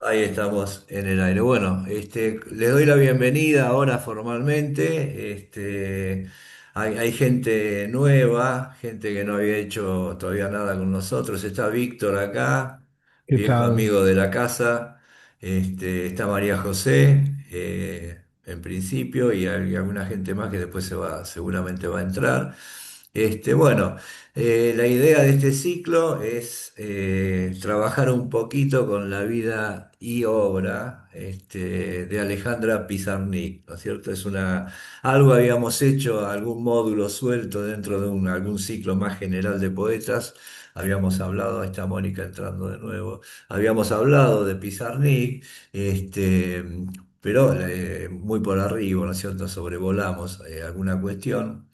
Ahí estamos en el aire. Bueno, les doy la bienvenida ahora formalmente. Hay gente nueva, gente que no había hecho todavía nada con nosotros. Está Víctor acá, ¿Qué viejo tal? amigo de la casa. Está María José, en principio, y alguna gente más que después seguramente va a entrar. Bueno. La idea de este ciclo es trabajar un poquito con la vida y obra de Alejandra Pizarnik, ¿no es cierto? Algo habíamos hecho, algún módulo suelto dentro de algún ciclo más general de poetas. Habíamos hablado, ahí está Mónica entrando de nuevo, habíamos hablado de Pizarnik, pero muy por arriba, ¿no es cierto? Sobrevolamos alguna cuestión.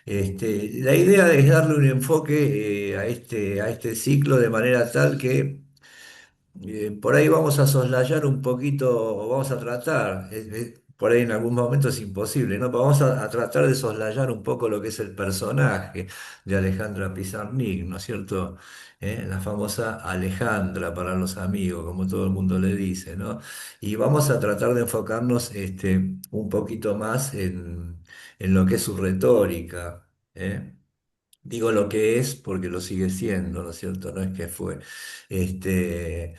La idea es darle un enfoque a este ciclo de manera tal que por ahí vamos a soslayar un poquito, o vamos a tratar, por ahí en algún momento es imposible, ¿no? Pero vamos a tratar de soslayar un poco lo que es el personaje de Alejandra Pizarnik, ¿no es cierto? La famosa Alejandra para los amigos, como todo el mundo le dice, ¿no? Y vamos a tratar de enfocarnos un poquito más en lo que es su retórica. ¿Eh? Digo lo que es porque lo sigue siendo, ¿no es cierto? No es que fue. Este,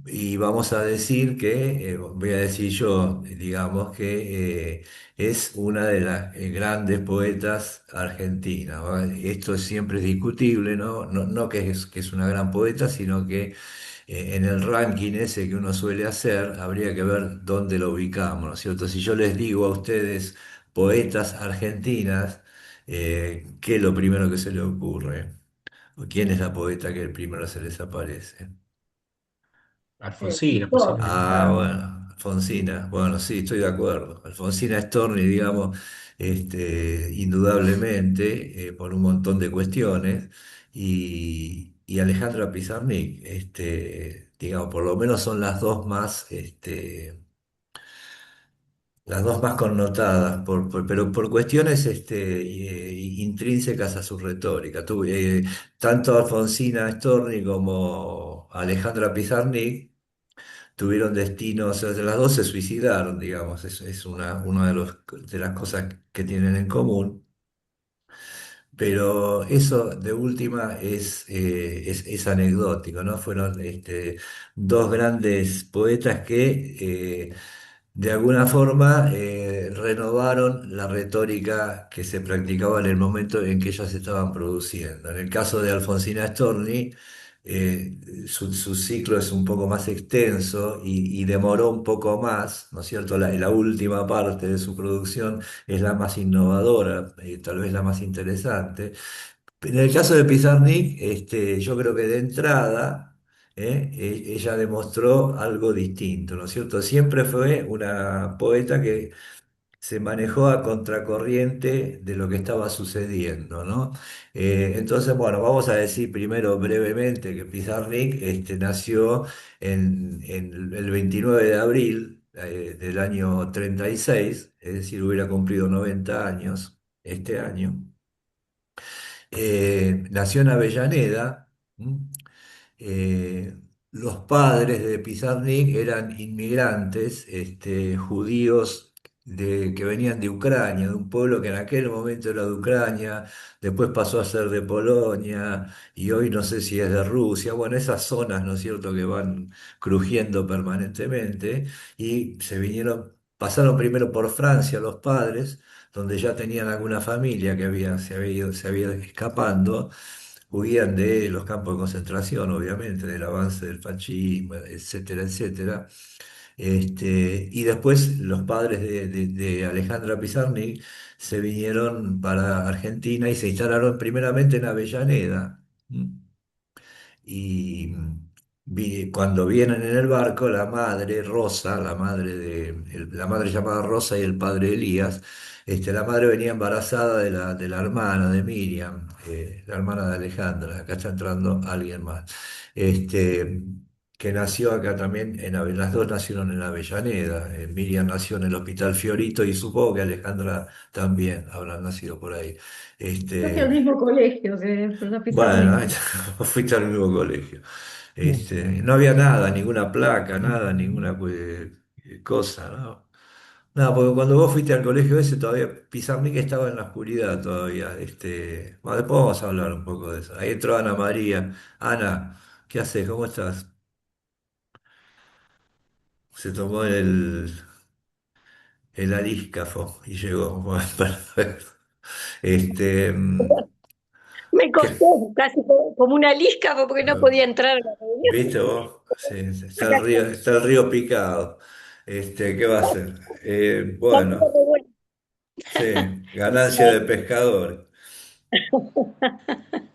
y vamos a decir que, voy a decir yo, digamos que es una de las grandes poetas argentinas, ¿va? Esto siempre es discutible, ¿no? No que es una gran poeta, sino que en el ranking ese que uno suele hacer, habría que ver dónde lo ubicamos, ¿no es cierto? Si yo les digo a ustedes poetas argentinas, ¿qué es lo primero que se le ocurre? ¿O quién es la poeta que el primero se les aparece? Alfonsina, Storni, posiblemente. Ah, bueno, Alfonsina. Bueno, sí, estoy de acuerdo. Alfonsina Storni, digamos, indudablemente, por un montón de cuestiones. Y Alejandra Pizarnik, digamos, por lo menos son las dos más connotadas, pero por cuestiones intrínsecas a su retórica. Tanto Alfonsina Storni como Alejandra Pizarnik tuvieron destinos, o sea, las dos se suicidaron, digamos, es una de las cosas que tienen en común. Pero eso de última es anecdótico, ¿no? Fueron dos grandes poetas que de alguna forma renovaron la retórica que se practicaba en el momento en que ellas estaban produciendo. En el caso de Alfonsina Storni, su ciclo es un poco más extenso y demoró un poco más, ¿no es cierto? La última parte de su producción es la más innovadora, tal vez la más interesante. En el caso de Pizarnik, yo creo que de entrada ella demostró algo distinto, ¿no es cierto? Siempre fue una poeta que se manejó a contracorriente de lo que estaba sucediendo, ¿no? Entonces, bueno, vamos a decir primero brevemente que Pizarnik nació en el 29 de abril del año 36, es decir, hubiera cumplido 90 años este año. Nació en Avellaneda. ¿M? Eh, los padres de Pizarnik eran inmigrantes, judíos que venían de Ucrania, de un pueblo que en aquel momento era de Ucrania, después pasó a ser de Polonia y hoy no sé si es de Rusia. Bueno, esas zonas, ¿no es cierto?, que van crujiendo permanentemente y pasaron primero por Francia los padres, donde ya tenían alguna familia que se había ido escapando. Huían de los campos de concentración, obviamente, del avance del fascismo, etcétera, etcétera. Y después los padres de Alejandra Pizarnik se vinieron para Argentina y se instalaron primeramente en Avellaneda. ¿M? Y cuando vienen en el barco, la madre Rosa, la madre llamada Rosa y el padre Elías, la madre venía embarazada de la hermana de Miriam, la hermana de Alejandra. Acá está entrando alguien más. Este, que nació acá también, las dos nacieron en Avellaneda. Miriam nació en el Hospital Fiorito y supongo que Alejandra también habrá nacido por ahí. yo fui al Este, mismo colegio que la bueno, Pizarnik. fuiste al mismo colegio. No había nada, ninguna placa, nada, ninguna cosa, ¿no? No, porque cuando vos fuiste al colegio ese todavía Pizarnik estaba en la oscuridad todavía. Bueno, después vamos a hablar un poco de eso. Ahí entró Ana María. Ana, ¿qué haces? ¿Cómo estás? Se tomó el alíscafo y llegó. Bueno, perfecto. Este, mm, Me ¿qué? costó casi como una lisca porque no podía entrar a la reunión. ¿Viste vos? Sí, sí, Acá está el río picado. ¿Qué va a hacer? está todo Bueno, revuelto. sí, ganancia de pescador.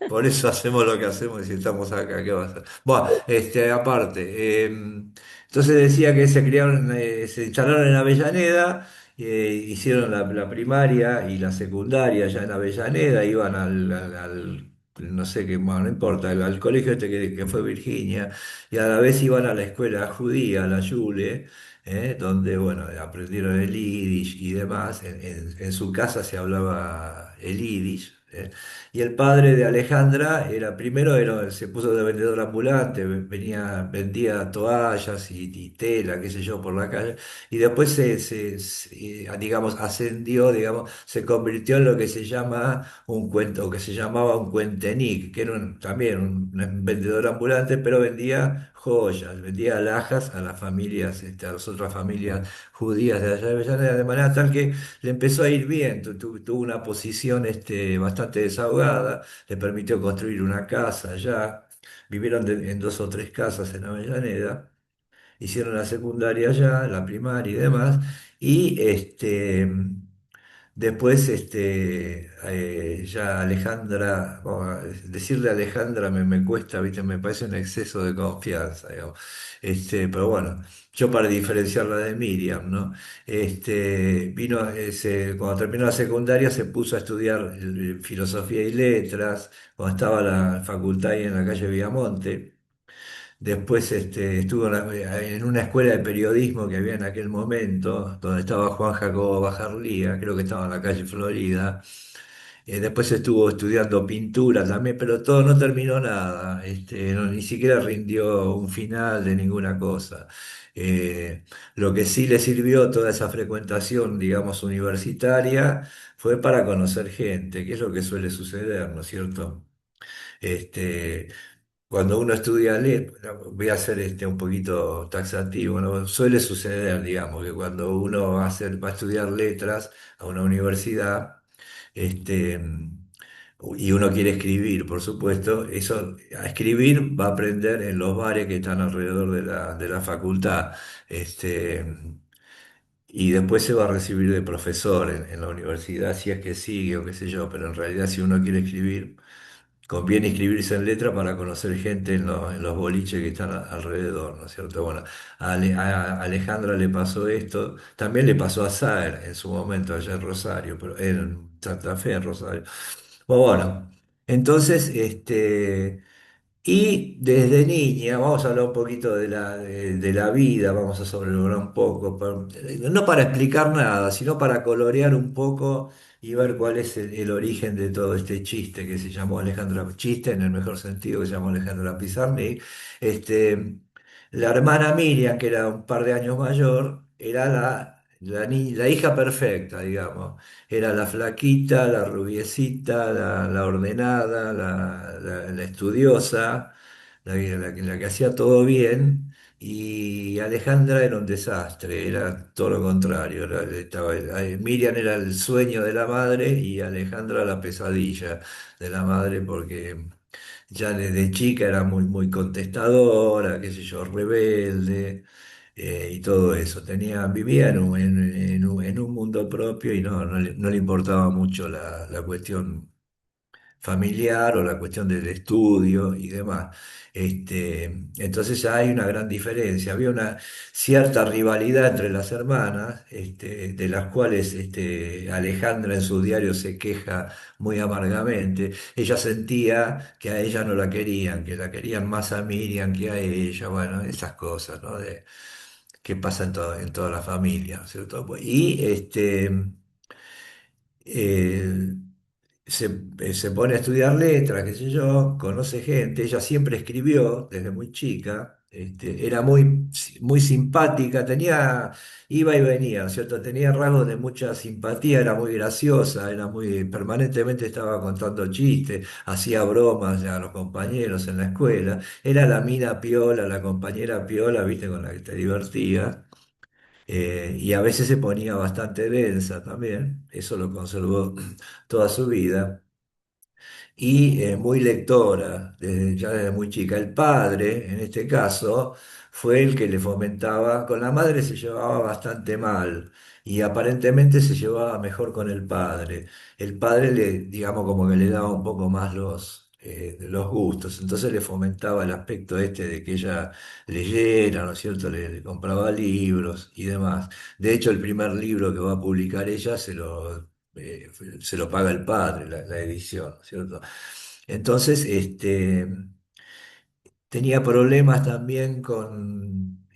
Por eso hacemos lo que hacemos y si estamos acá, ¿qué va a hacer? Bueno, aparte, entonces decía que se criaron, se instalaron en Avellaneda, hicieron la primaria y la secundaria ya en Avellaneda, iban no sé qué, bueno, no importa, al colegio que fue Virginia, y a la vez iban a la escuela judía, a la Yule, donde, bueno, aprendieron el Yiddish y demás. En su casa se hablaba el Yiddish. Y el padre de Alejandra se puso de vendedor ambulante, vendía toallas y tela, qué sé yo, por la calle, y después digamos, ascendió, digamos, se convirtió en lo que se llama un cuento, o que se llamaba un cuentenic, que era también un vendedor ambulante, pero vendía joyas, vendía alhajas a las familias, a las otras familias judías de allá de Avellaneda, de manera tal que le empezó a ir bien, tuvo una posición bastante desahogada, le permitió construir una casa allá, vivieron en dos o tres casas en Avellaneda, hicieron la secundaria allá, la primaria y demás, y después ya Alejandra, bueno, decirle Alejandra me cuesta, ¿viste? Me parece un exceso de confianza, digamos. Pero bueno, yo para diferenciarla de Miriam, ¿no? Cuando terminó la secundaria se puso a estudiar filosofía y letras, cuando estaba la facultad ahí en la calle Viamonte. Después estuvo en una escuela de periodismo que había en aquel momento, donde estaba Juan Jacobo Bajarlía, creo que estaba en la calle Florida. Después estuvo estudiando pintura también, pero todo no terminó nada. Ni siquiera rindió un final de ninguna cosa. Lo que sí le sirvió toda esa frecuentación, digamos, universitaria, fue para conocer gente, que es lo que suele suceder, ¿no es cierto? Este, Cuando uno estudia voy a ser un poquito taxativo, ¿no? Suele suceder, digamos, que cuando uno va a estudiar letras a una universidad, este, y uno quiere escribir, por supuesto, eso, a escribir va a aprender en los bares que están alrededor de la facultad. Este, y después se va a recibir de profesor en la universidad, si es que sigue o qué sé yo, pero en realidad si uno quiere escribir, conviene inscribirse en letra para conocer gente en los boliches que están alrededor, ¿no es cierto? Bueno, a Alejandra le pasó esto, también le pasó a Saer en su momento allá en Rosario, pero en Santa Fe, en Rosario. Bueno, entonces, y desde niña, vamos a hablar un poquito de la vida, vamos a sobrevolar un poco, no para explicar nada, sino para colorear un poco y ver cuál es el origen de todo este chiste que se llamó Alejandra, chiste en el mejor sentido que se llamó Alejandra Pizarnik. Este, la hermana Miriam, que era un par de años mayor, era la hija perfecta, digamos. Era la flaquita, la rubiecita, la ordenada, la estudiosa, la que hacía todo bien, y Alejandra era un desastre, era todo lo contrario. Miriam era el sueño de la madre y Alejandra la pesadilla de la madre porque ya desde chica era muy, muy contestadora, qué sé yo, rebelde, y todo eso. Vivía en un mundo propio y no le importaba mucho la cuestión familiar o la cuestión del estudio y demás. Entonces ya hay una gran diferencia. Había una cierta rivalidad entre las hermanas, de las cuales Alejandra en su diario se queja muy amargamente. Ella sentía que a ella no la querían, que la querían más a Miriam que a ella, bueno, esas cosas, ¿no? Que pasa en toda la familia, ¿cierto? Y eh, se pone a estudiar letras, qué sé yo, conoce gente, ella siempre escribió desde muy chica, era muy simpática, iba y venía, ¿no es cierto? Tenía rasgos de mucha simpatía, era muy graciosa, permanentemente estaba contando chistes, hacía bromas a los compañeros en la escuela, era la mina piola, la compañera piola, viste, con la que te divertía. Y a veces se ponía bastante densa también, eso lo conservó toda su vida y muy lectora, ya desde muy chica. El padre, en este caso, fue el que le fomentaba, con la madre se llevaba bastante mal y aparentemente se llevaba mejor con el padre. El padre digamos, como que le daba un poco más los gustos, entonces le fomentaba el aspecto este de que ella leyera, ¿no es cierto? Le compraba libros y demás. De hecho, el primer libro que va a publicar ella se lo paga el padre, la edición, ¿cierto? Entonces, tenía problemas también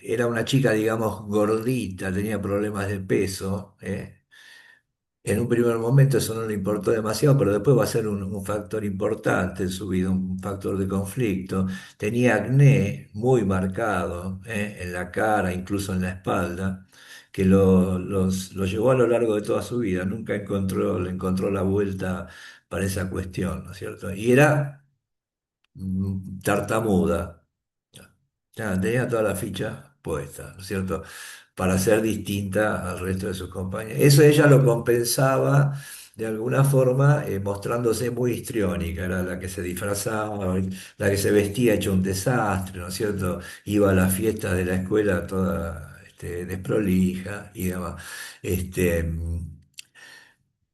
era una chica, digamos, gordita, tenía problemas de peso, ¿eh? En un primer momento eso no le importó demasiado, pero después va a ser un factor importante en su vida, un factor de conflicto. Tenía acné muy marcado, en la cara, incluso en la espalda, que lo llevó a lo largo de toda su vida. Nunca le encontró la vuelta para esa cuestión, ¿no es cierto? Y era tartamuda. Ya, tenía toda la ficha puesta, ¿no es cierto? Para ser distinta al resto de sus compañeros. Eso ella lo compensaba de alguna forma, mostrándose muy histriónica, era la que se disfrazaba, la que se vestía hecho un desastre, ¿no es cierto? Iba a las fiestas de la escuela toda desprolija y demás. Este,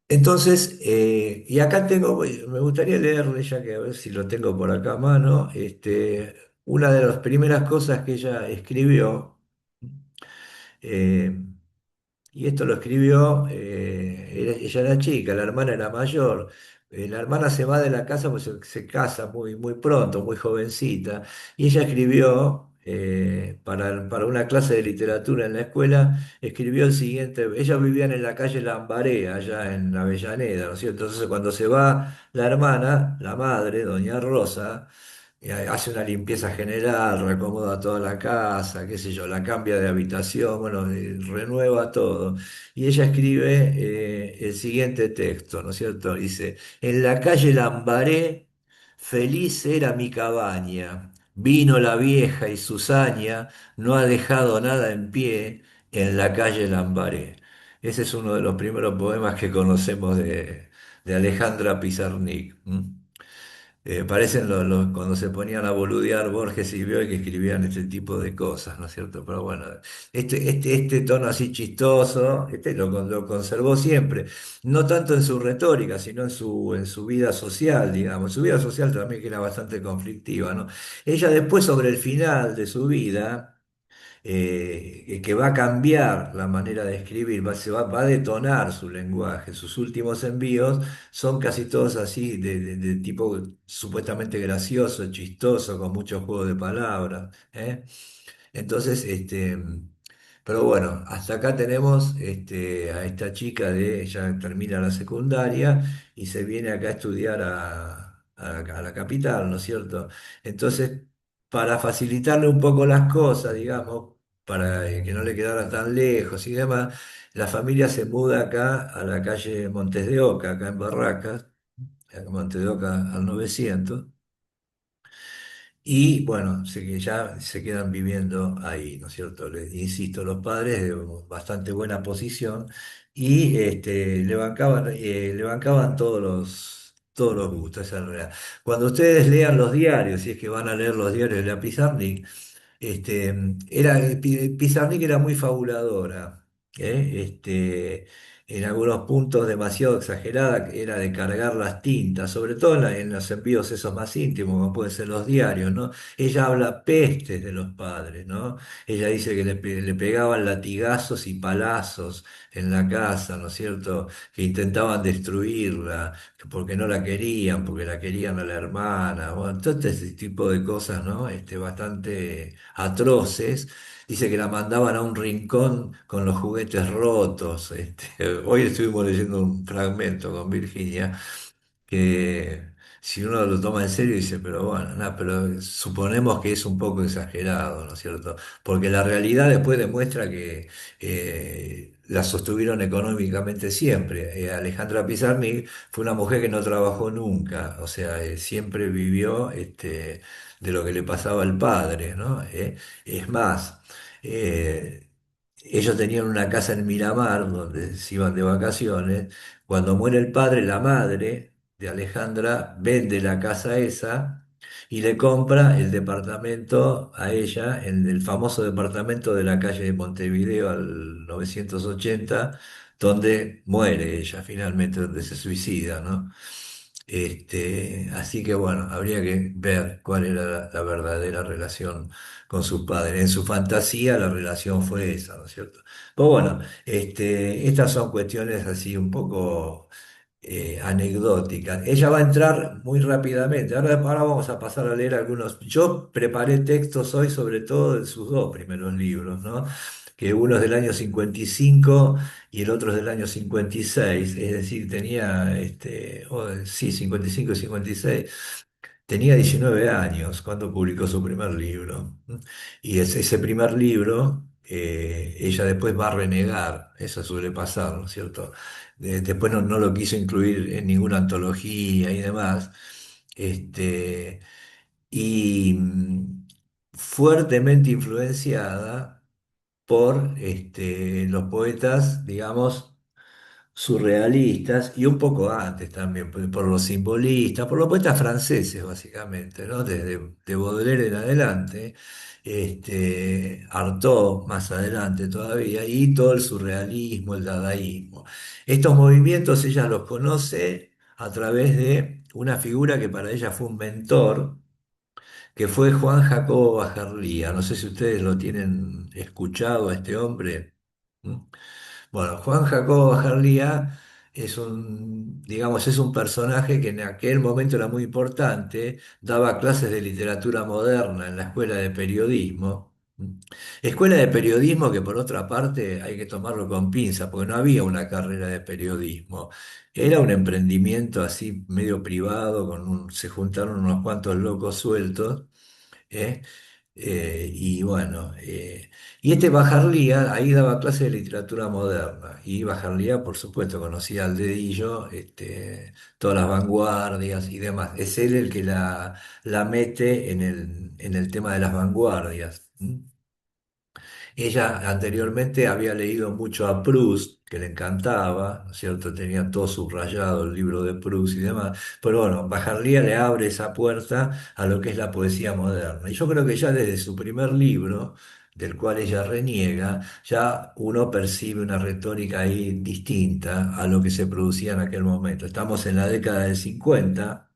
entonces, y acá me gustaría leerle, ya que a ver si lo tengo por acá a mano, una de las primeras cosas que ella escribió, eh, y esto lo escribió, ella era chica, la hermana era mayor. La hermana se va de la casa, pues se casa muy pronto, muy jovencita. Y ella escribió, para una clase de literatura en la escuela, escribió el siguiente. Ellas vivían en la calle Lambaré, allá en Avellaneda, ¿no es cierto? Entonces, cuando se va la hermana, la madre, doña Rosa, hace una limpieza general, reacomoda toda la casa, qué sé yo, la cambia de habitación, bueno, renueva todo. Y ella escribe el siguiente texto, ¿no es cierto? Dice, en la calle Lambaré, feliz era mi cabaña. Vino la vieja y su saña, no ha dejado nada en pie en la calle Lambaré. Ese es uno de los primeros poemas que conocemos de Alejandra Pizarnik. Parecen cuando se ponían a boludear Borges y Bioy que escribían este tipo de cosas, ¿no es cierto? Pero bueno, este tono así chistoso, lo conservó siempre, no tanto en su retórica, sino en su vida social, digamos. Su vida social también que era bastante conflictiva, ¿no? Ella después, sobre el final de su vida, que va a cambiar la manera de escribir, va a detonar su lenguaje. Sus últimos envíos son casi todos así, de tipo supuestamente gracioso, chistoso, con mucho juego de palabras, ¿eh? Entonces, pero bueno, hasta acá tenemos a esta chica ella termina la secundaria y se viene acá a estudiar a la capital, ¿no es cierto? Entonces, para facilitarle un poco las cosas, digamos, para que no le quedara tan lejos y demás, la familia se muda acá a la calle Montes de Oca, acá en Barracas, Montes de Oca al 900. Y bueno, sé que ya se quedan viviendo ahí, ¿no es cierto? Insisto, los padres de bastante buena posición y le bancaban todos los gustos, esa es la realidad. Cuando ustedes lean los diarios, si es que van a leer los diarios de la Pizarnik, Pizarnik era muy fabuladora, ¿eh? En algunos puntos demasiado exagerada, que era de cargar las tintas, sobre todo en los envíos esos más íntimos, como pueden ser los diarios, ¿no? Ella habla pestes de los padres, ¿no? Ella dice que le pegaban latigazos y palazos en la casa, ¿no es cierto? Que intentaban destruirla, que porque no la querían, porque la querían a la hermana, bueno, todo ese tipo de cosas, ¿no? Bastante atroces. Dice que la mandaban a un rincón con los juguetes rotos. Hoy estuvimos leyendo un fragmento con Virginia que si uno lo toma en serio dice, pero bueno, nada, pero suponemos que es un poco exagerado, ¿no es cierto? Porque la realidad después demuestra que la sostuvieron económicamente siempre. Alejandra Pizarnik fue una mujer que no trabajó nunca, o sea, siempre vivió de lo que le pasaba al padre, ¿no? Es más, eh, ellos tenían una casa en Miramar donde se iban de vacaciones. Cuando muere el padre, la madre de Alejandra vende la casa esa y le compra el departamento a ella, el famoso departamento de la calle de Montevideo al 980, donde muere ella finalmente, donde se suicida, ¿no? Así que bueno, habría que ver cuál era la verdadera relación con sus padres. En su fantasía la relación fue esa, ¿no es cierto? Pues bueno, estas son cuestiones así un poco anecdóticas. Ella va a entrar muy rápidamente. Ahora vamos a pasar a leer algunos. Yo preparé textos hoy sobre todo de sus dos primeros libros, ¿no? Que uno es del año 55 y el otro es del año 56, es decir, tenía, sí, 55 y 56. Tenía 19 años cuando publicó su primer libro. Y ese primer libro, ella después va a renegar, eso suele pasar, ¿no es cierto? Después no lo quiso incluir en ninguna antología y demás. Este, y fuertemente influenciada por los poetas, digamos, surrealistas y un poco antes también, por los simbolistas, por los poetas franceses básicamente, ¿no? Desde de Baudelaire en adelante, Artaud más adelante todavía, y todo el surrealismo, el dadaísmo. Estos movimientos ella los conoce a través de una figura que para ella fue un mentor, que fue Juan Jacobo Bajerlía. No sé si ustedes lo tienen escuchado a este hombre. ¿Mm? Bueno, Juan Jacobo Bajerlía es digamos, es un personaje que en aquel momento era muy importante, daba clases de literatura moderna en la escuela de periodismo. Escuela de periodismo que por otra parte hay que tomarlo con pinza, porque no había una carrera de periodismo. Era un emprendimiento así medio privado, se juntaron unos cuantos locos sueltos. ¿Eh? Y este Bajarlía ahí daba clases de literatura moderna. Y Bajarlía, por supuesto, conocía al dedillo, todas las vanguardias y demás. Es él el que la mete en el tema de las vanguardias. Ella anteriormente había leído mucho a Proust, que le encantaba, ¿no es cierto? Tenía todo subrayado el libro de Proust y demás. Pero bueno, Bajarlía le abre esa puerta a lo que es la poesía moderna. Y yo creo que ya desde su primer libro, del cual ella reniega, ya uno percibe una retórica ahí distinta a lo que se producía en aquel momento. Estamos en la década del 50,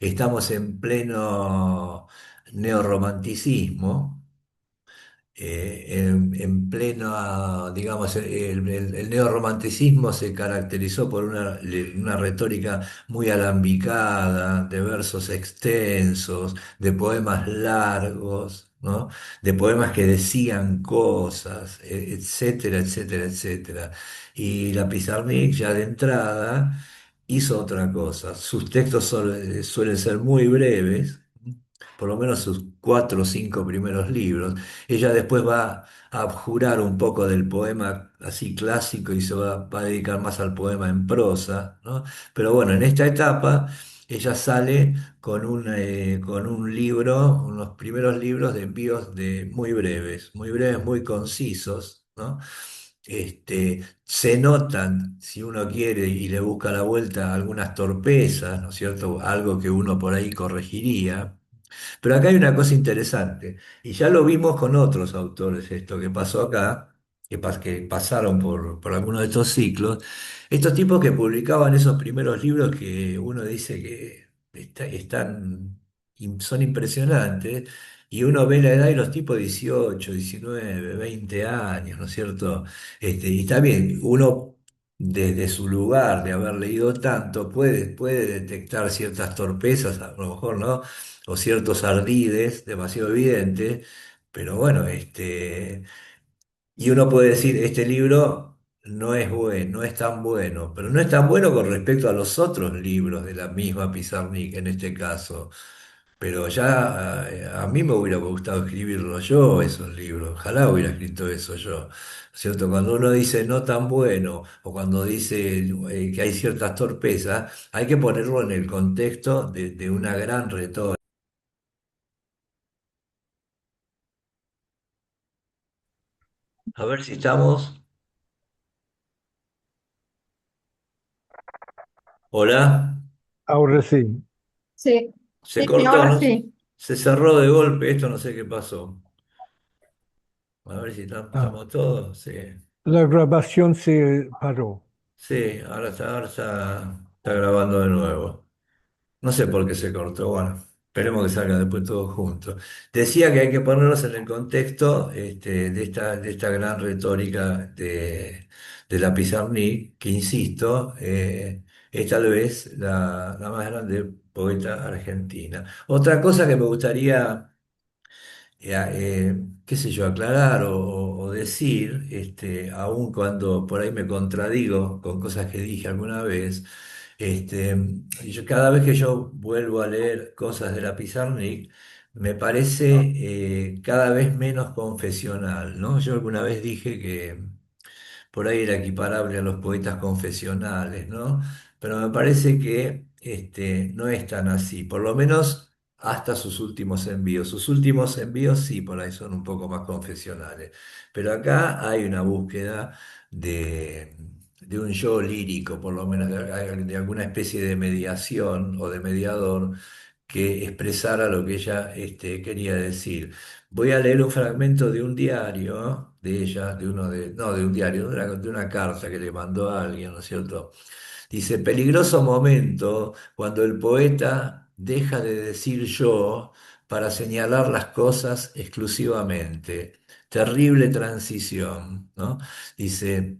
estamos en pleno neorromanticismo, en pleno, digamos, el neorromanticismo se caracterizó por una retórica muy alambicada, de versos extensos, de poemas largos, ¿no? De poemas que decían cosas, etcétera, etcétera, etcétera. Y la Pizarnik ya de entrada hizo otra cosa. Sus textos suelen ser muy breves, por lo menos sus cuatro o cinco primeros libros. Ella después va a abjurar un poco del poema así clásico y va a dedicar más al poema en prosa, ¿no? Pero bueno, en esta etapa ella sale con un libro, unos primeros libros de envíos muy breves, muy concisos, ¿no? Se notan, si uno quiere y le busca la vuelta, algunas torpezas, ¿no es cierto? Algo que uno por ahí corregiría. Pero acá hay una cosa interesante, y ya lo vimos con otros autores, esto que pasó acá, que pasaron por algunos de estos ciclos, estos tipos que publicaban esos primeros libros que uno dice que son impresionantes, y uno ve la edad y los tipos 18, 19, 20 años, ¿no es cierto? Y está bien, uno desde su lugar de haber leído tanto puede detectar ciertas torpezas, a lo mejor, ¿no? O ciertos ardides demasiado evidentes, pero bueno, y uno puede decir, este libro no es bueno, no es tan bueno, pero no es tan bueno con respecto a los otros libros de la misma Pizarnik en este caso. Pero ya a mí me hubiera gustado escribirlo yo, esos libros. Ojalá hubiera escrito eso yo. ¿Cierto? Cuando uno dice no tan bueno o cuando dice que hay ciertas torpezas, hay que ponerlo en el contexto de una gran retórica. A ver si estamos. Hola. Ahora sí. Sí, Se sí, cortó, ahora ¿no? sí. Se cerró de golpe, esto no sé qué pasó. A ver si Ah, estamos todos. Sí. la grabación se paró. Sí, está grabando de nuevo. No sé por qué se cortó, bueno, esperemos que salga después todos juntos. Decía que hay que ponernos en el contexto de esta gran retórica de la Pizarnik, que insisto, es tal vez la más grande poeta argentina. Otra cosa que me gustaría qué sé yo, aclarar o decir, aun cuando por ahí me contradigo con cosas que dije alguna vez, cada vez que yo vuelvo a leer cosas de la Pizarnik, me parece cada vez menos confesional, ¿no? Yo alguna vez dije que por ahí era equiparable a los poetas confesionales, ¿no? Pero me parece que no es tan así, por lo menos hasta sus últimos envíos. Sus últimos envíos sí, por ahí son un poco más confesionales, pero acá hay una búsqueda de, de un yo lírico, por lo menos de alguna especie de mediación o de mediador que expresara lo que ella quería decir. Voy a leer un fragmento de un diario de ella, no de un diario, de una carta que le mandó a alguien, ¿no es cierto? Dice, peligroso momento cuando el poeta deja de decir yo para señalar las cosas exclusivamente. Terrible transición, ¿no? Dice,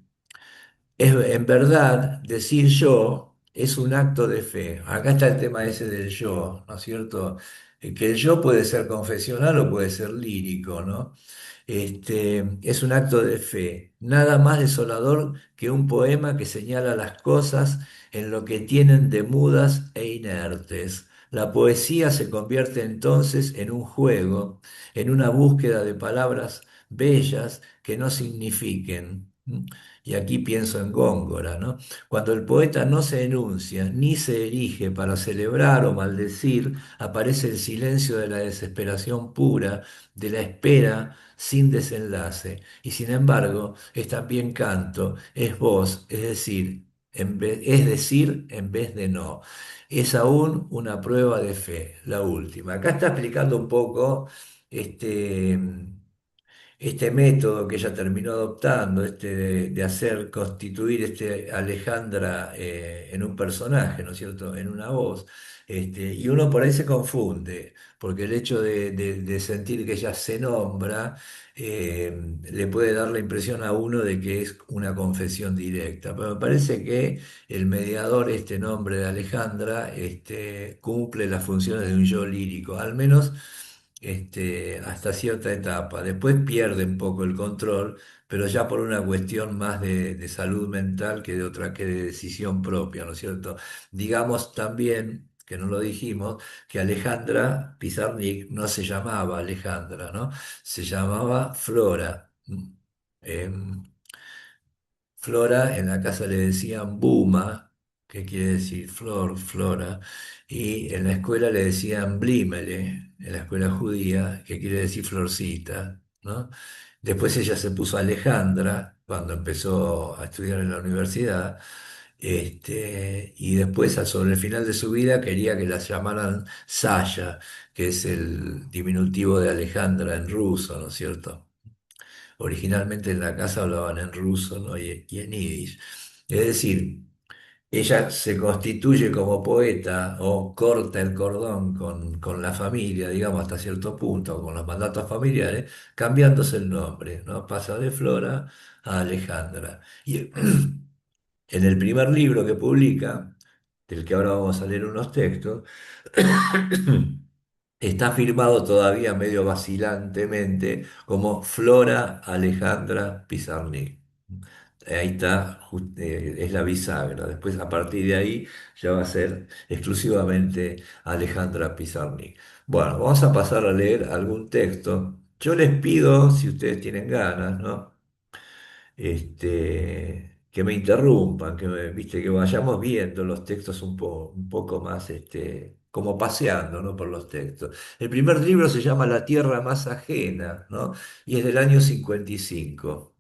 en verdad, decir yo es un acto de fe. Acá está el tema ese del yo, ¿no es cierto? Que el yo puede ser confesional o puede ser lírico, ¿no? Es un acto de fe, nada más desolador que un poema que señala las cosas en lo que tienen de mudas e inertes. La poesía se convierte entonces en un juego, en una búsqueda de palabras bellas que no signifiquen. Y aquí pienso en Góngora, ¿no? Cuando el poeta no se enuncia ni se erige para celebrar o maldecir, aparece el silencio de la desesperación pura, de la espera sin desenlace. Y sin embargo, es también canto, es voz, es decir, es decir en vez de no. Es aún una prueba de fe, la última. Acá está explicando un poco este este método que ella terminó adoptando, de hacer constituir Alejandra en un personaje, ¿no es cierto?, en una voz, y uno por ahí se confunde, porque el hecho de sentir que ella se nombra le puede dar la impresión a uno de que es una confesión directa, pero me parece que el mediador, este nombre de Alejandra, cumple las funciones de un yo lírico, al menos hasta cierta etapa. Después pierde un poco el control, pero ya por una cuestión más de salud mental que de otra, que de decisión propia, ¿no es cierto? Digamos también, que no lo dijimos, que Alejandra Pizarnik no se llamaba Alejandra, ¿no? Se llamaba Flora. Em, Flora, en la casa le decían Buma, que quiere decir flor, Flora, y en la escuela le decían Blimele, en la escuela judía, que quiere decir florcita, ¿no? Después ella se puso Alejandra cuando empezó a estudiar en la universidad, y después, sobre el final de su vida, quería que la llamaran Sasha, que es el diminutivo de Alejandra en ruso, ¿no es cierto? Originalmente en la casa hablaban en ruso, ¿no? y en yiddish. Es decir, ella se constituye como poeta o corta el cordón con la familia, digamos, hasta cierto punto, con los mandatos familiares, cambiándose el nombre, ¿no? Pasa de Flora a Alejandra. Y en el primer libro que publica, del que ahora vamos a leer unos textos, está firmado todavía medio vacilantemente como Flora Alejandra Pizarnik. ahí está, es la bisagra. Después, a partir de ahí, ya va a ser exclusivamente Alejandra Pizarnik. Bueno, vamos a pasar a leer algún texto. Yo les pido, si ustedes tienen ganas, ¿no? Que me interrumpan, viste, que vayamos viendo los textos un poco más, como paseando, ¿no? Por los textos. El primer libro se llama La tierra más ajena, ¿no? Y es del año 55,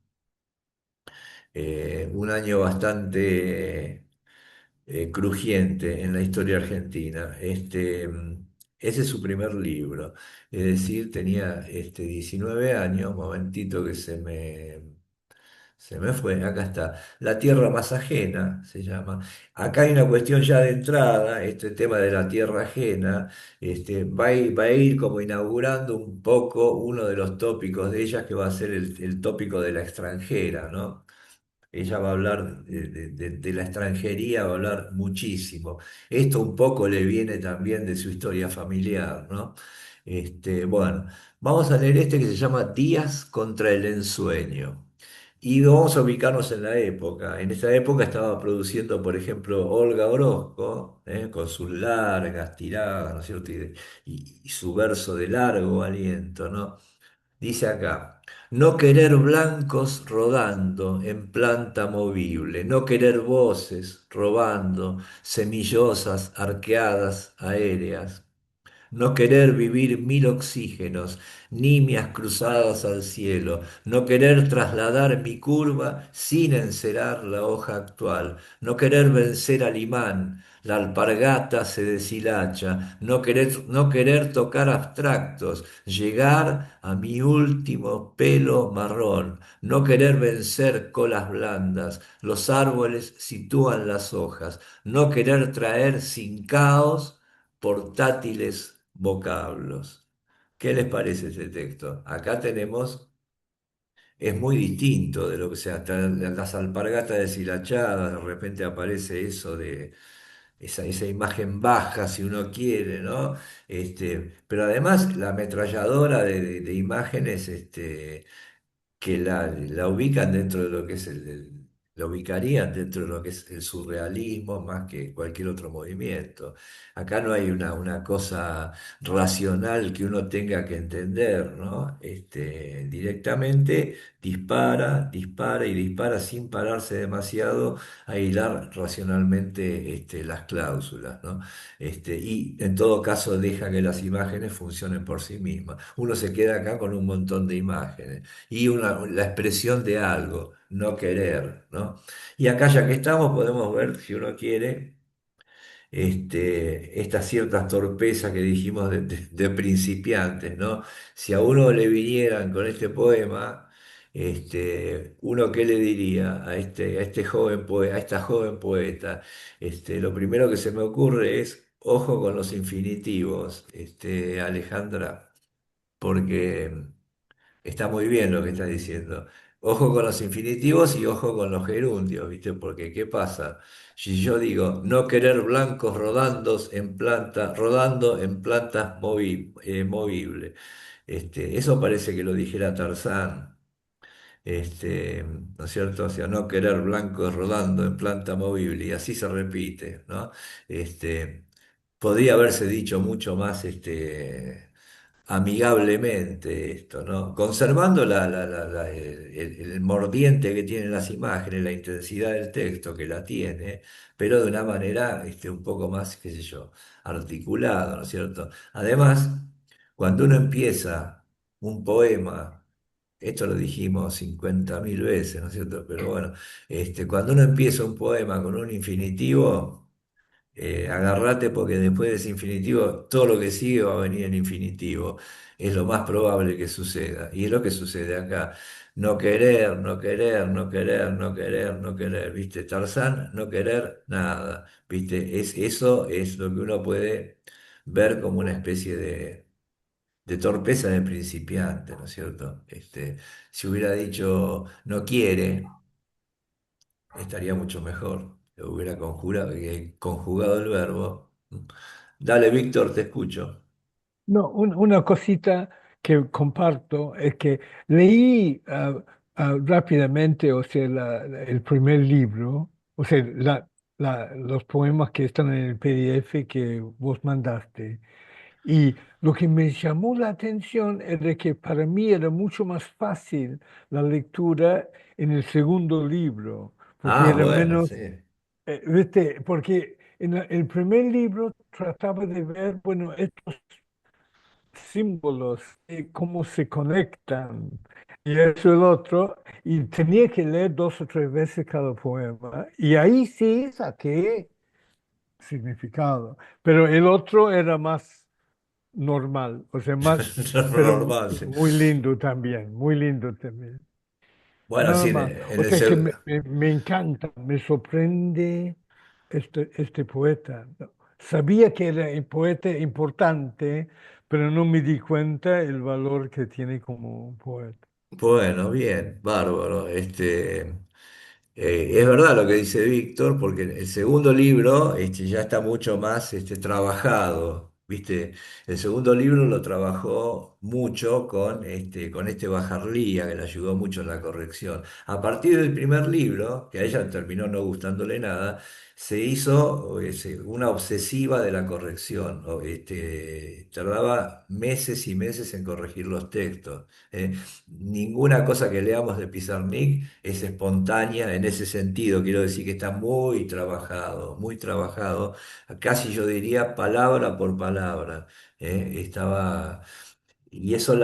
un año bastante crujiente en la historia argentina. Ese es su primer libro, es decir, tenía 19 años, momentito que se me fue, acá está. La tierra más ajena se llama. Acá hay una cuestión ya de entrada, este tema de la tierra ajena, va a ir como inaugurando un poco uno de los tópicos de ella, que va a ser el tópico de la extranjera, ¿no? Ella va a hablar de la extranjería, va a hablar muchísimo. Esto un poco le viene también de su historia familiar, ¿no? Bueno, vamos a leer este que se llama Días contra el ensueño. Y vamos a ubicarnos en la época. En esta época estaba produciendo, por ejemplo, Olga Orozco, con sus largas tiradas, ¿no es cierto? Y su verso de largo aliento, ¿no? Dice acá, no querer blancos rodando en planta movible, no querer voces robando semillosas arqueadas aéreas, no querer vivir mil oxígenos, nimias cruzadas al cielo, no querer trasladar mi curva sin encerar la hoja actual, no querer vencer al imán, la alpargata se deshilacha, no querer tocar abstractos, llegar a mi último pelo marrón, no querer vencer colas blandas, los árboles sitúan las hojas, no querer traer sin caos portátiles vocablos. ¿Qué les parece este texto? Acá tenemos, es muy distinto de lo que sea, hasta las alpargatas deshilachadas, de repente aparece eso de esa imagen baja, si uno quiere, ¿no? Pero además la ametralladora de imágenes, que la ubican dentro de lo que es la ubicarían dentro de lo que es el surrealismo más que cualquier otro movimiento. Acá no hay una cosa racional que uno tenga que entender, ¿no? Directamente dispara, dispara y dispara sin pararse demasiado a hilar racionalmente, las cláusulas, ¿no? Y en todo caso deja que las imágenes funcionen por sí mismas. Uno se queda acá con un montón de imágenes y la expresión de algo, no querer, ¿no? Y acá ya que estamos podemos ver, si uno quiere, estas ciertas torpezas que dijimos de principiantes, ¿no? Si a uno le vinieran con este poema, uno qué le diría a este joven a esta joven poeta. Lo primero que se me ocurre es, ojo con los infinitivos, Alejandra, porque está muy bien lo que está diciendo. Ojo con los infinitivos y ojo con los gerundios, ¿viste? Porque ¿qué pasa? Si yo digo no querer blancos rodando en plantas movibles, eso parece que lo dijera Tarzán, ¿no es cierto? O sea, no querer blancos rodando en planta movible, y así se repite, ¿no? Este, podría haberse dicho mucho más, amigablemente esto, ¿no? Conservando el mordiente que tienen las imágenes, la intensidad del texto que la tiene, pero de una manera, un poco más, qué sé yo, articulada, ¿no es cierto? Además, cuando uno empieza un poema, esto lo dijimos 50.000 veces, ¿no es cierto? Pero bueno, cuando uno empieza un poema con un infinitivo, agarrate porque después de ese infinitivo, todo lo que sigue va a venir en infinitivo. Es lo más probable que suceda. Y es lo que sucede acá. No querer, no querer, no querer, no querer, no querer. ¿Viste? Tarzán, no querer nada. ¿Viste? Eso es lo que uno puede ver como una especie de torpeza de principiante, ¿no es cierto? Si hubiera dicho no quiere, estaría mucho mejor. Hubiera conjugado el verbo. Dale, Víctor, te escucho. No, una cosita que comparto es que leí rápidamente, o sea, el primer libro, o sea, los poemas que están en el PDF que vos mandaste. Y lo que me llamó la atención era que para mí era mucho más fácil la lectura en el segundo libro, porque Ah, era bueno, menos, sí. ¿viste? Porque en el primer libro trataba de ver, bueno, estos símbolos, cómo se conectan, y eso el otro, y tenía que leer 2 o 3 veces cada poema, y ahí sí saqué significado, pero el otro era más normal, o sea, más, pero Normal, sí. muy lindo también, muy lindo también. Bueno, Nada sí, más. en O el, sea que me encanta, me sorprende este poeta. Sabía que era un poeta importante, pero no me di cuenta el valor que tiene como poeta. bueno, bien, bárbaro. Es verdad lo que dice Víctor, porque el segundo libro ya está mucho más trabajado, ¿viste? El segundo libro lo trabajó mucho con este Bajarlía, que le ayudó mucho en la corrección. A partir del primer libro, que a ella terminó no gustándole nada, se hizo una obsesiva de la corrección. Tardaba meses y meses en corregir los textos. Ninguna cosa que leamos de Pizarnik es espontánea en ese sentido. Quiero decir que está muy trabajado, casi yo diría palabra por palabra. Estaba, y eso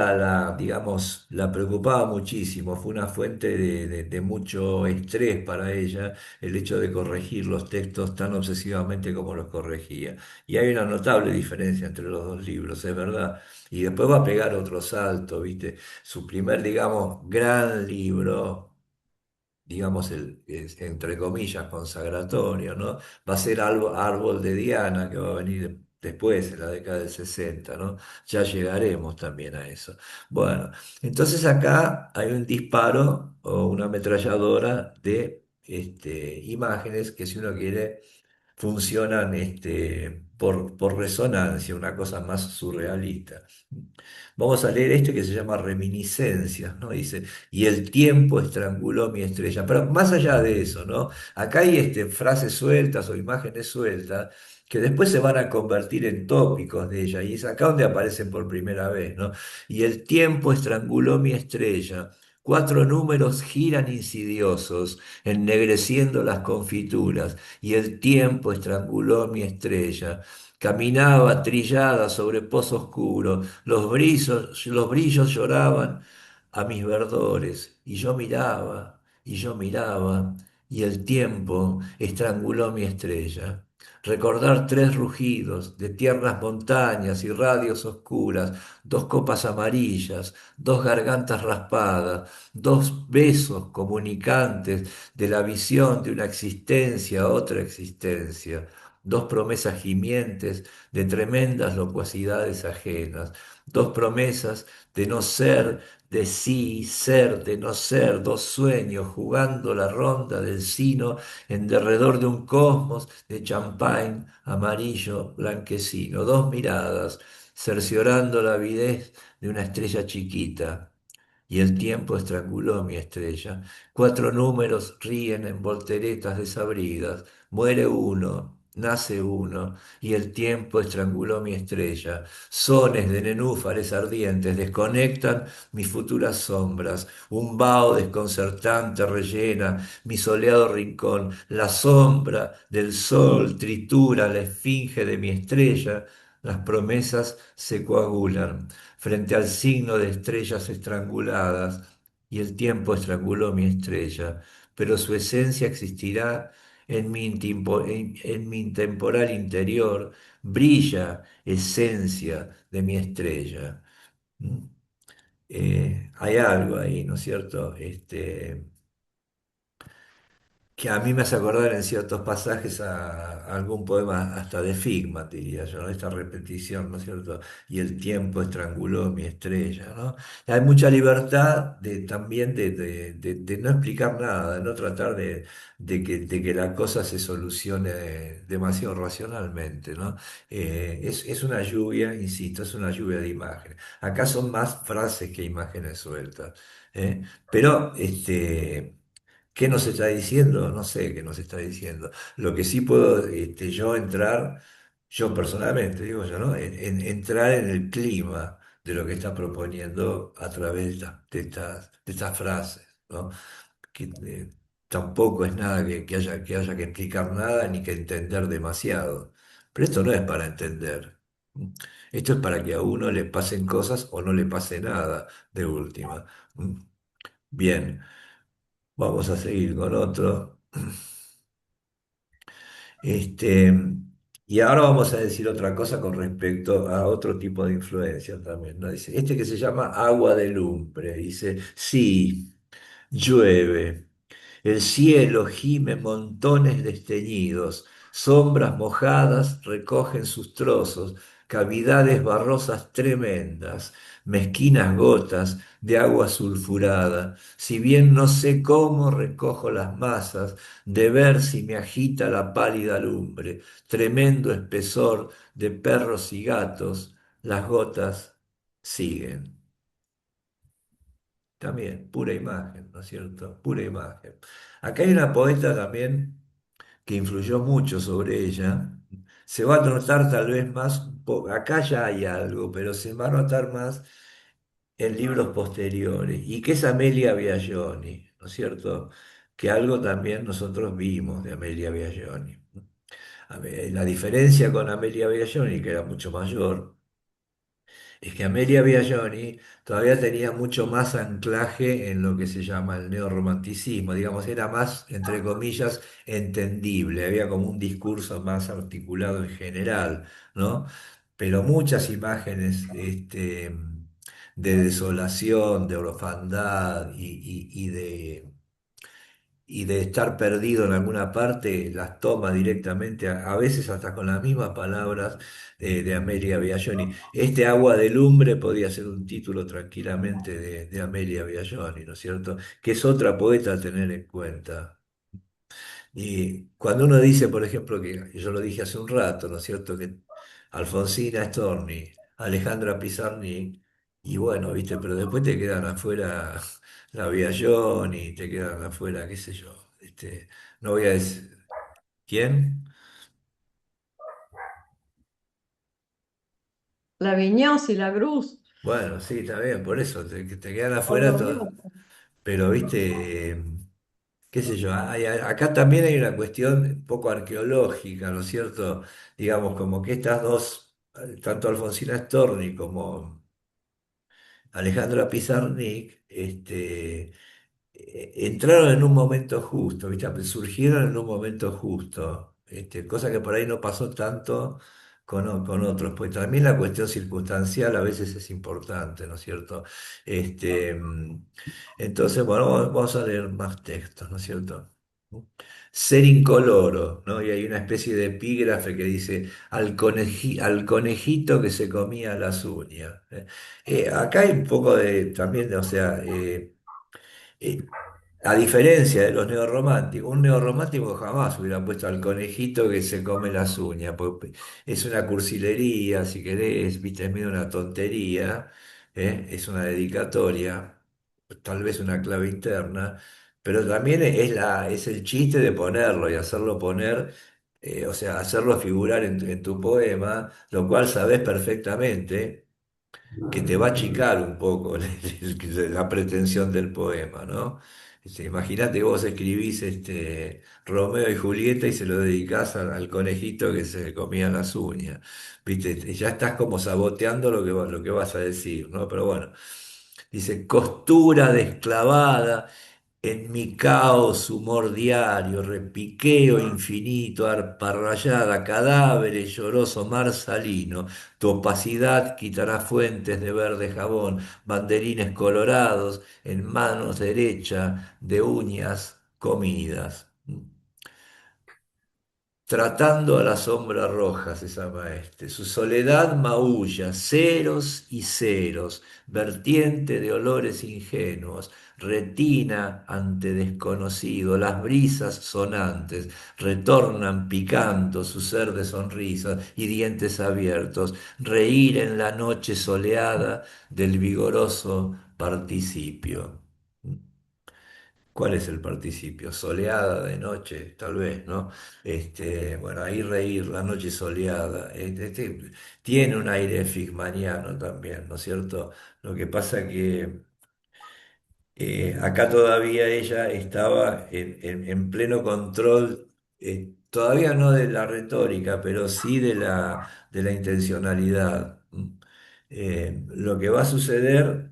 digamos, la preocupaba muchísimo. Fue una fuente de mucho estrés para ella el hecho de corregir los textos tan obsesivamente como los corregía. Y hay una notable diferencia entre los dos libros, es verdad. Y después va a pegar otro salto, ¿viste? Su primer, digamos, gran libro, digamos, entre comillas, consagratorio, ¿no? Va a ser Árbol de Diana, que va a venir después, en la década del 60, ¿no? Ya llegaremos también a eso. Bueno, entonces acá hay un disparo o una ametralladora de imágenes que si uno quiere funcionan por resonancia, una cosa más surrealista. Vamos a leer este que se llama Reminiscencias, ¿no? Dice, y el tiempo estranguló mi estrella. Pero más allá de eso, ¿no? Acá hay frases sueltas o imágenes sueltas que después se van a convertir en tópicos de ella, y es acá donde aparecen por primera vez, ¿no? Y el tiempo estranguló mi estrella. 4 números giran insidiosos, ennegreciendo las confituras, y el tiempo estranguló mi estrella. Caminaba trillada sobre pozo oscuro, los brillos lloraban a mis verdores, y yo miraba, y yo miraba, y el tiempo estranguló mi estrella. Recordar 3 rugidos de tiernas montañas y radios oscuras, 2 copas amarillas, 2 gargantas raspadas, 2 besos comunicantes de la visión de una existencia a otra existencia, 2 promesas gimientes de tremendas locuacidades ajenas, 2 promesas de no ser, de sí, ser, de no ser, 2 sueños jugando la ronda del sino en derredor de un cosmos de champagne amarillo blanquecino, 2 miradas cerciorando la avidez de una estrella chiquita. Y el tiempo estranguló mi estrella. 4 números ríen en volteretas desabridas. Muere uno, nace uno, y el tiempo estranguló mi estrella. Sones de nenúfares ardientes desconectan mis futuras sombras. Un vaho desconcertante rellena mi soleado rincón. La sombra del sol tritura la esfinge de mi estrella. Las promesas se coagulan frente al signo de estrellas estranguladas, y el tiempo estranguló mi estrella, pero su esencia existirá en mi intemporal interior, brilla esencia de mi estrella. ¿Mm? Hay algo ahí, ¿no es cierto? que a mí me hace acordar en ciertos pasajes a algún poema hasta de Figma, diría yo, ¿no? Esta repetición, ¿no es cierto? Y el tiempo estranguló mi estrella, ¿no? Hay mucha libertad también de no explicar nada, de no tratar de que la cosa se solucione demasiado racionalmente, ¿no? Es una lluvia, insisto, es una lluvia de imágenes. Acá son más frases que imágenes sueltas, ¿eh? Pero, ¿qué nos está diciendo? No sé qué nos está diciendo. Lo que sí puedo, yo entrar, yo personalmente, digo yo, ¿no? Entrar en el clima de lo que está proponiendo a través de estas frases, ¿no? Que tampoco es nada que haya que explicar nada ni que entender demasiado. Pero esto no es para entender. Esto es para que a uno le pasen cosas o no le pase nada de última. Bien. Vamos a seguir con otro. Este, y ahora vamos a decir otra cosa con respecto a otro tipo de influencia también, ¿no? Dice, que se llama agua de lumbre. Dice, sí, llueve. El cielo gime montones desteñidos, sombras mojadas recogen sus trozos, cavidades barrosas tremendas, mezquinas gotas de agua sulfurada. Si bien no sé cómo recojo las masas, de ver si me agita la pálida lumbre, tremendo espesor de perros y gatos, las gotas siguen. También, pura imagen, ¿no es cierto? Pura imagen. Acá hay una poeta también que influyó mucho sobre ella. Se va a notar tal vez más, acá ya hay algo, pero se va a notar más en libros posteriores, y que es Amelia Biagioni, ¿no es cierto? Que algo también nosotros vimos de Amelia Biagioni. La diferencia con Amelia Biagioni, que era mucho mayor, es que Amelia Biagioni todavía tenía mucho más anclaje en lo que se llama el neorromanticismo, digamos, era más, entre comillas, entendible, había como un discurso más articulado en general, ¿no? Pero muchas imágenes, de desolación, de orfandad y de estar perdido en alguna parte, las toma directamente, a veces hasta con las mismas palabras de Amelia Biagioni. Este agua de lumbre podía ser un título tranquilamente de Amelia Biagioni, ¿no es cierto? Que es otra poeta a tener en cuenta. Y cuando uno dice, por ejemplo, que yo lo dije hace un rato, ¿no es cierto? Que Alfonsina Storni, Alejandra Pizarnik, y bueno, ¿viste? Pero después te quedan afuera la Biagioni, te quedan afuera, qué sé yo. No voy a decir. ¿Quién? La Viñós y la Gruz, Bueno, sí, está bien, por eso, te quedan afuera Ordóñez. todo. Pero, ¿viste? Qué sé yo, acá también hay una cuestión un poco arqueológica, ¿no es cierto? Digamos, como que estas dos, tanto Alfonsina Storni como Alejandra Pizarnik, entraron en un momento justo, ¿viste? Surgieron en un momento justo, cosa que por ahí no pasó tanto con otros, pues también la cuestión circunstancial a veces es importante, ¿no es cierto? Este, mm, entonces, bueno, vamos a leer más textos, ¿no es cierto? Ser incoloro, ¿no? Y hay una especie de epígrafe que dice al conejito que se comía las uñas. Acá hay un poco también, o sea, eh, a diferencia de los neorrománticos, un neorromántico jamás hubiera puesto al conejito que se come las uñas, porque es una cursilería, si querés, viste, es medio una tontería, es una dedicatoria, tal vez una clave interna, pero también es el chiste de ponerlo y hacerlo poner, o sea, hacerlo figurar en tu poema, lo cual sabés perfectamente que te va a achicar un poco la pretensión del poema, ¿no? Imagínate que vos escribís Romeo y Julieta y se lo dedicás al conejito que se comía las uñas, ¿viste? Ya estás como saboteando lo que vas a decir, ¿no? Pero bueno, dice, costura desclavada en mi caos, humor diario, repiqueo infinito, arpa rayada, cadáveres, lloroso mar salino, tu opacidad quitará fuentes de verde jabón, banderines colorados en manos derecha de uñas comidas. Tratando a la sombra roja se llama este. Su soledad maulla, ceros y ceros, vertiente de olores ingenuos, retina ante desconocido, las brisas sonantes retornan picando su ser de sonrisas y dientes abiertos, reír en la noche soleada del vigoroso participio. ¿Cuál es el participio? Soleada de noche, tal vez, ¿no? Bueno, ahí reír, la noche soleada. Tiene un aire figmaniano también, ¿no es cierto? Lo que pasa que acá todavía ella estaba en pleno control, todavía no de la retórica, pero sí de la intencionalidad. Lo que va a suceder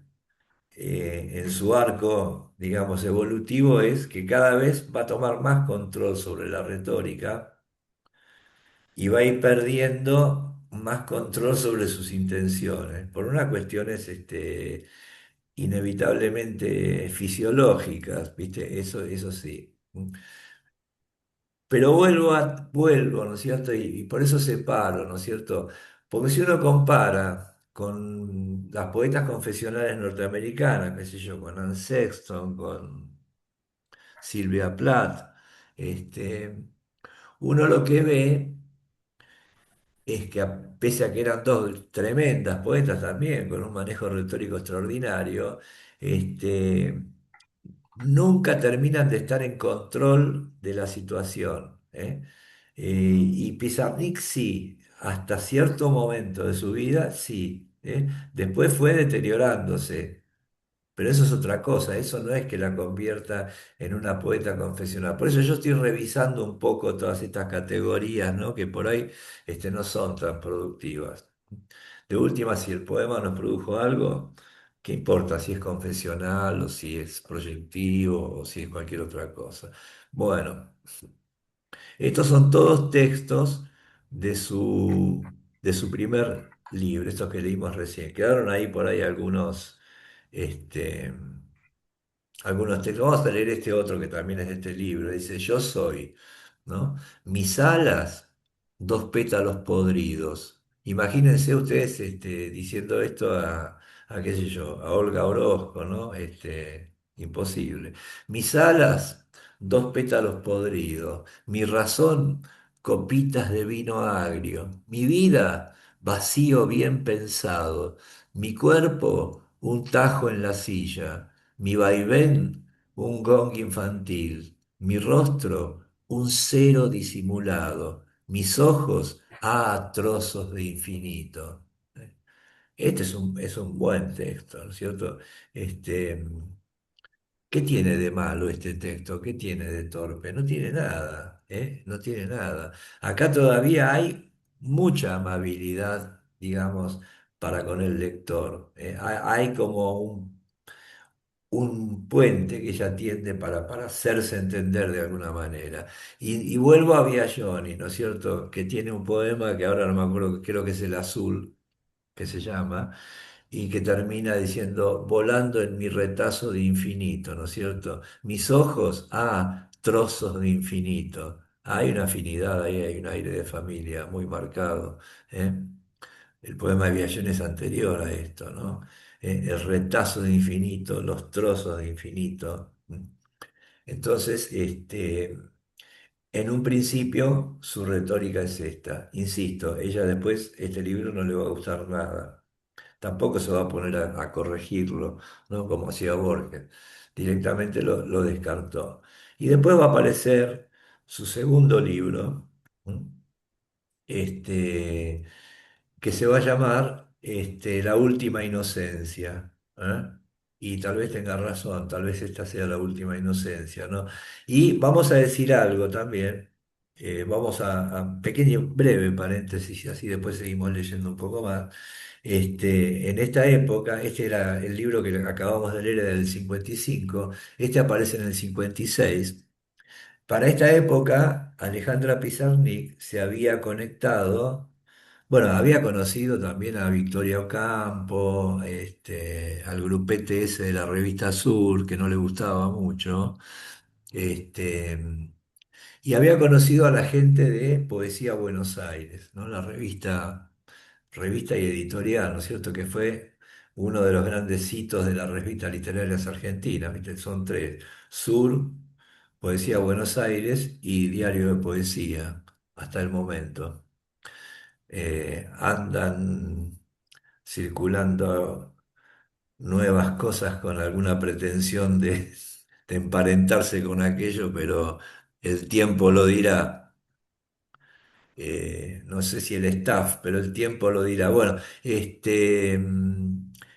en su arco, digamos, evolutivo es que cada vez va a tomar más control sobre la retórica y va a ir perdiendo más control sobre sus intenciones, por unas cuestiones inevitablemente fisiológicas, ¿viste? Eso sí. Pero vuelvo, ¿no es cierto? Y por eso separo, ¿no es cierto? Porque si uno compara con las poetas confesionales norteamericanas, qué sé yo, con Anne Sexton, con Sylvia Plath, este, uno lo que ve es que pese a que eran dos tremendas poetas también, con un manejo retórico extraordinario, este, nunca terminan de estar en control de la situación, ¿eh? Y Pizarnik sí, hasta cierto momento de su vida sí, ¿eh? Después fue deteriorándose. Pero eso es otra cosa, eso no es que la convierta en una poeta confesional. Por eso yo estoy revisando un poco todas estas categorías, ¿no? Que por ahí no son tan productivas. De última, si el poema nos produjo algo, ¿qué importa si es confesional o si es proyectivo o si es cualquier otra cosa? Bueno, estos son todos textos de su primer libro, estos que leímos recién. Quedaron ahí por ahí este, algunos textos. Vamos a leer este otro que también es de este libro. Dice, yo soy, ¿no? Mis alas, dos pétalos podridos. Imagínense ustedes diciendo esto a, qué sé yo, a Olga Orozco, ¿no? Imposible. Mis alas, dos pétalos podridos. Mi razón, copitas de vino agrio. Mi vida, vacío bien pensado. Mi cuerpo, un tajo en la silla. Mi vaivén, un gong infantil. Mi rostro, un cero disimulado. Mis ojos, trozos de infinito. Este es un buen texto, ¿no es cierto? Este, ¿Qué tiene de malo este texto? ¿Qué tiene de torpe? No tiene nada, ¿eh? No tiene nada. Acá todavía hay mucha amabilidad, digamos, para con el lector. Hay como un puente que ella tiende para hacerse entender de alguna manera. Y vuelvo a Biagioni, ¿no es cierto? Que tiene un poema que ahora no me acuerdo, creo que es El Azul, que se llama, y que termina diciendo, volando en mi retazo de infinito, ¿no es cierto? Mis ojos, trozos de infinito. Hay una afinidad ahí, hay un aire de familia muy marcado, ¿eh? El poema de Biaggioni es anterior a esto, ¿no? El retazo de infinito, los trozos de infinito. Entonces, en un principio, su retórica es esta. Insisto, ella después, este libro no le va a gustar nada. Tampoco se va a poner a corregirlo, ¿no? Como hacía Borges. Directamente lo descartó. Y después va a aparecer su segundo libro, ¿no? este, que se va a llamar La última inocencia. ¿Eh? Y tal vez tenga razón, tal vez esta sea la última inocencia, ¿no? Y vamos a decir algo también, vamos a pequeño, breve paréntesis, y así después seguimos leyendo un poco más. En esta época, este era el libro que acabamos de leer, era del 55, este aparece en el 56. Para esta época, Alejandra Pizarnik se había conectado, bueno, había conocido también a Victoria Ocampo, al grupete ese de la revista Sur, que no le gustaba mucho, este, y había conocido a la gente de Poesía Buenos Aires, ¿no? La revista y editorial, ¿no es cierto? Que fue uno de los grandes hitos de las revistas literarias argentinas, ¿viste? Son tres: Sur, Poesía Buenos Aires y Diario de Poesía, hasta el momento. Andan circulando nuevas cosas con alguna pretensión de emparentarse con aquello, pero el tiempo lo dirá. No sé si el staff, pero el tiempo lo dirá. Bueno,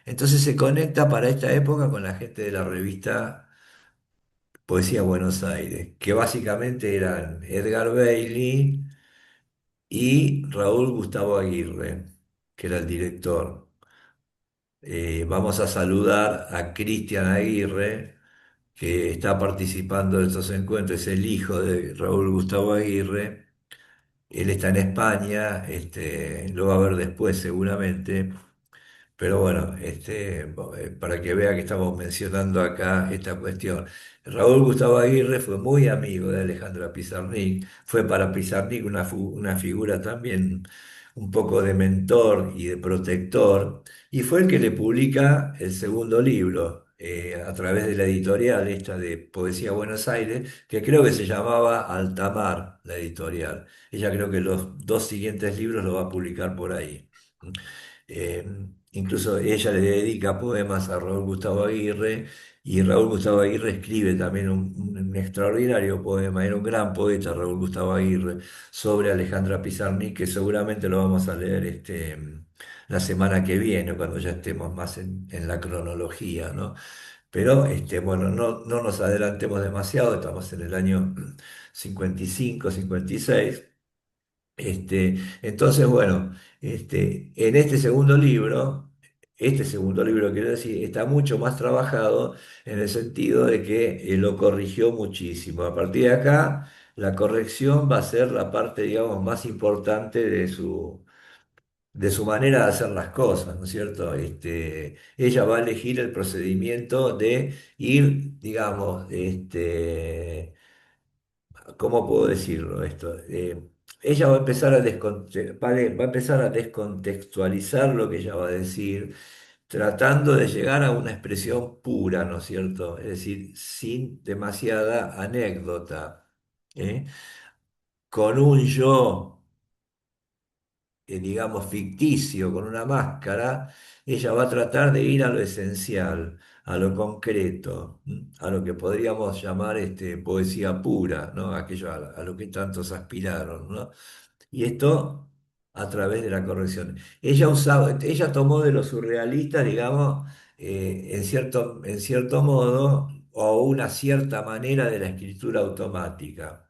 entonces se conecta para esta época con la gente de la revista Poesía Buenos Aires, que básicamente eran Edgar Bailey y Raúl Gustavo Aguirre, que era el director. Vamos a saludar a Cristian Aguirre, que está participando de estos encuentros, es el hijo de Raúl Gustavo Aguirre. Él está en España, lo va a ver después seguramente. Pero bueno, para que vea que estamos mencionando acá esta cuestión. Raúl Gustavo Aguirre fue muy amigo de Alejandra Pizarnik, fue para Pizarnik una figura también un poco de mentor y de protector, y fue el que le publica el segundo libro a través de la editorial esta de Poesía Buenos Aires, que creo que se llamaba Altamar, la editorial. Ella creo que los dos siguientes libros los va a publicar por ahí. Eh, Incluso ella le dedica poemas a Raúl Gustavo Aguirre, y Raúl Gustavo Aguirre escribe también un extraordinario poema, era un gran poeta Raúl Gustavo Aguirre, sobre Alejandra Pizarnik, que seguramente lo vamos a leer la semana que viene, cuando ya estemos más en la cronología, ¿no? Pero bueno, no nos adelantemos demasiado, estamos en el año 55, 56. Entonces, bueno, en este segundo libro, quiero decir, está mucho más trabajado en el sentido de que lo corrigió muchísimo. A partir de acá, la corrección va a ser la parte, digamos, más importante de su manera de hacer las cosas, ¿no es cierto? Ella va a elegir el procedimiento de ir, digamos, ¿cómo puedo decirlo esto? Ella va a empezar va a empezar a descontextualizar lo que ella va a decir, tratando de llegar a una expresión pura, ¿no es cierto? Es decir, sin demasiada anécdota, ¿eh? Con un yo, digamos, ficticio, con una máscara. Ella va a tratar de ir a lo esencial, a lo concreto, a lo que podríamos llamar poesía pura, ¿no? Aquello a lo que tantos aspiraron, ¿no? Y esto a través de la corrección. Ella tomó de los surrealistas, digamos, en cierto modo, o una cierta manera de la escritura automática.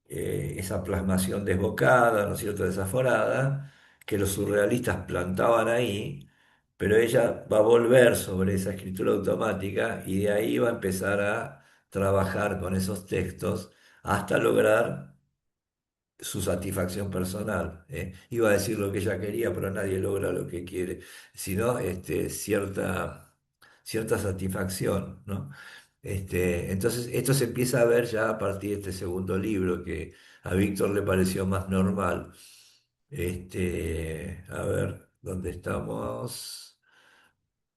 Esa plasmación desbocada, ¿no es cierto?, desaforada, que los surrealistas plantaban ahí, pero ella va a volver sobre esa escritura automática y de ahí va a empezar a trabajar con esos textos hasta lograr su satisfacción personal. Iba a decir lo que ella quería, pero nadie logra lo que quiere, sino cierta satisfacción, ¿no? Entonces, esto se empieza a ver ya a partir de este segundo libro, que a Víctor le pareció más normal. A ver, ¿dónde estamos?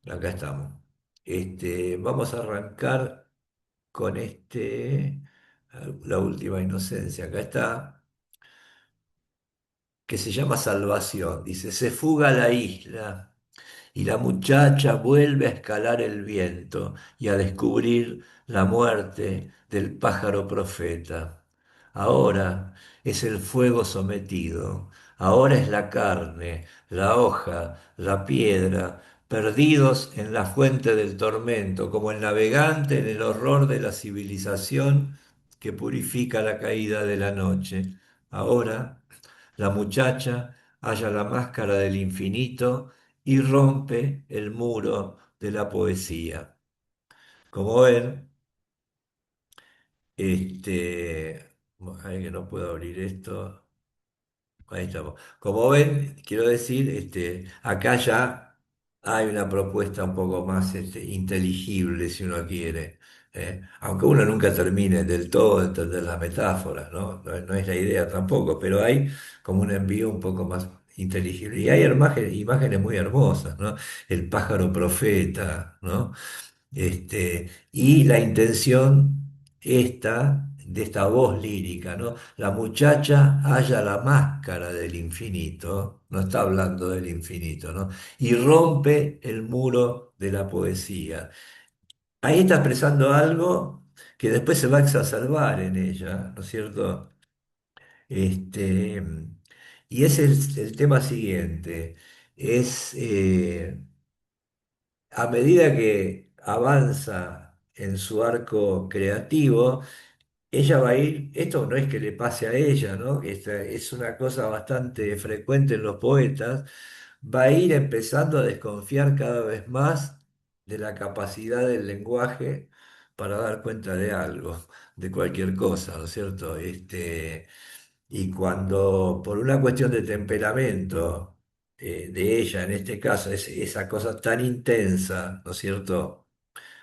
Acá estamos. Vamos a arrancar con la última inocencia. Acá está, que se llama Salvación. Dice: se fuga a la isla y la muchacha vuelve a escalar el viento y a descubrir la muerte del pájaro profeta. Ahora es el fuego sometido, ahora es la carne, la hoja, la piedra, perdidos en la fuente del tormento, como el navegante en el horror de la civilización que purifica la caída de la noche. Ahora la muchacha halla la máscara del infinito y rompe el muro de la poesía. Como ven, ay, que no puedo abrir esto. Ahí estamos. Como ven, quiero decir, acá ya hay una propuesta un poco más inteligible, si uno quiere. Aunque uno nunca termine del todo de entender las metáforas, ¿no? No es la idea tampoco, pero hay como un envío un poco más inteligible. Y hay imágenes muy hermosas, ¿no? El pájaro profeta, ¿no? Y la intención de esta voz lírica, ¿no? La muchacha halla la máscara del infinito, no está hablando del infinito, ¿no? Y rompe el muro de la poesía. Ahí está expresando algo que después se va a exacerbar en ella, ¿no es cierto? Este, y es el tema siguiente, es a medida que avanza en su arco creativo, ella va a ir, esto no es que le pase a ella, ¿no? Es una cosa bastante frecuente en los poetas, va a ir empezando a desconfiar cada vez más de la capacidad del lenguaje para dar cuenta de algo, de cualquier cosa, ¿no es cierto? Y cuando por una cuestión de temperamento de ella, en este caso, es esa cosa tan intensa, ¿no es cierto?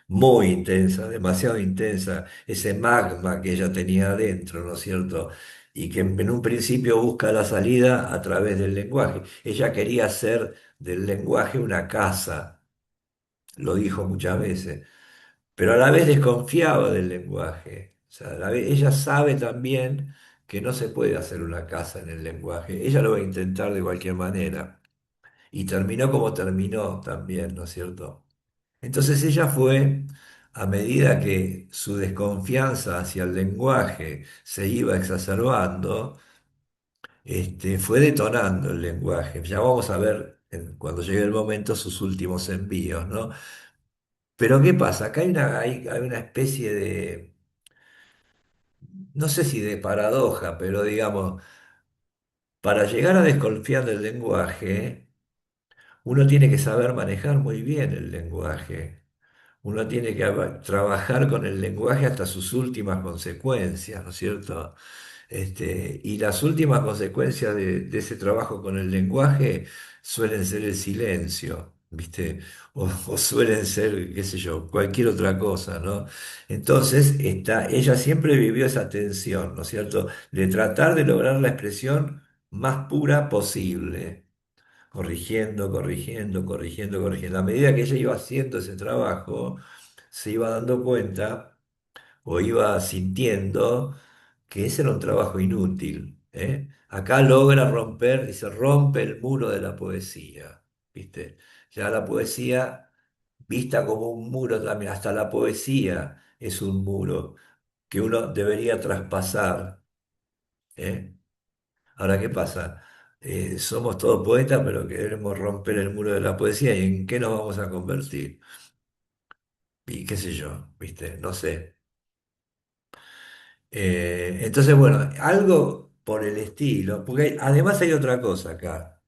Muy intensa, demasiado intensa, ese magma que ella tenía adentro, ¿no es cierto? Y que en un principio busca la salida a través del lenguaje. Ella quería hacer del lenguaje una casa, lo dijo muchas veces, pero a la vez desconfiaba del lenguaje. O sea, ella sabe también que no se puede hacer una casa en el lenguaje. Ella lo va a intentar de cualquier manera. Y terminó como terminó también, ¿no es cierto? Entonces ella fue, a medida que su desconfianza hacia el lenguaje se iba exacerbando, fue detonando el lenguaje. Ya vamos a ver cuando llegue el momento sus últimos envíos, ¿no? Pero ¿qué pasa? Acá hay una especie de, no sé si de paradoja, pero digamos, para llegar a desconfiar del lenguaje, uno tiene que saber manejar muy bien el lenguaje. Uno tiene que trabajar con el lenguaje hasta sus últimas consecuencias, ¿no es cierto? Y las últimas consecuencias de ese trabajo con el lenguaje suelen ser el silencio, ¿viste? O suelen ser, qué sé yo, cualquier otra cosa, ¿no? Entonces, ella siempre vivió esa tensión, ¿no es cierto? De tratar de lograr la expresión más pura posible, corrigiendo, corrigiendo, corrigiendo, corrigiendo. A medida que ella iba haciendo ese trabajo, se iba dando cuenta o iba sintiendo que ese era un trabajo inútil, ¿eh? Acá logra romper y se rompe el muro de la poesía, ¿viste? Ya la poesía, vista como un muro también, hasta la poesía es un muro que uno debería traspasar, ¿eh? Ahora, ¿qué pasa? Somos todos poetas, pero queremos romper el muro de la poesía, ¿y en qué nos vamos a convertir? Y qué sé yo, ¿viste? No sé. Entonces, bueno, algo por el estilo, porque además hay otra cosa acá,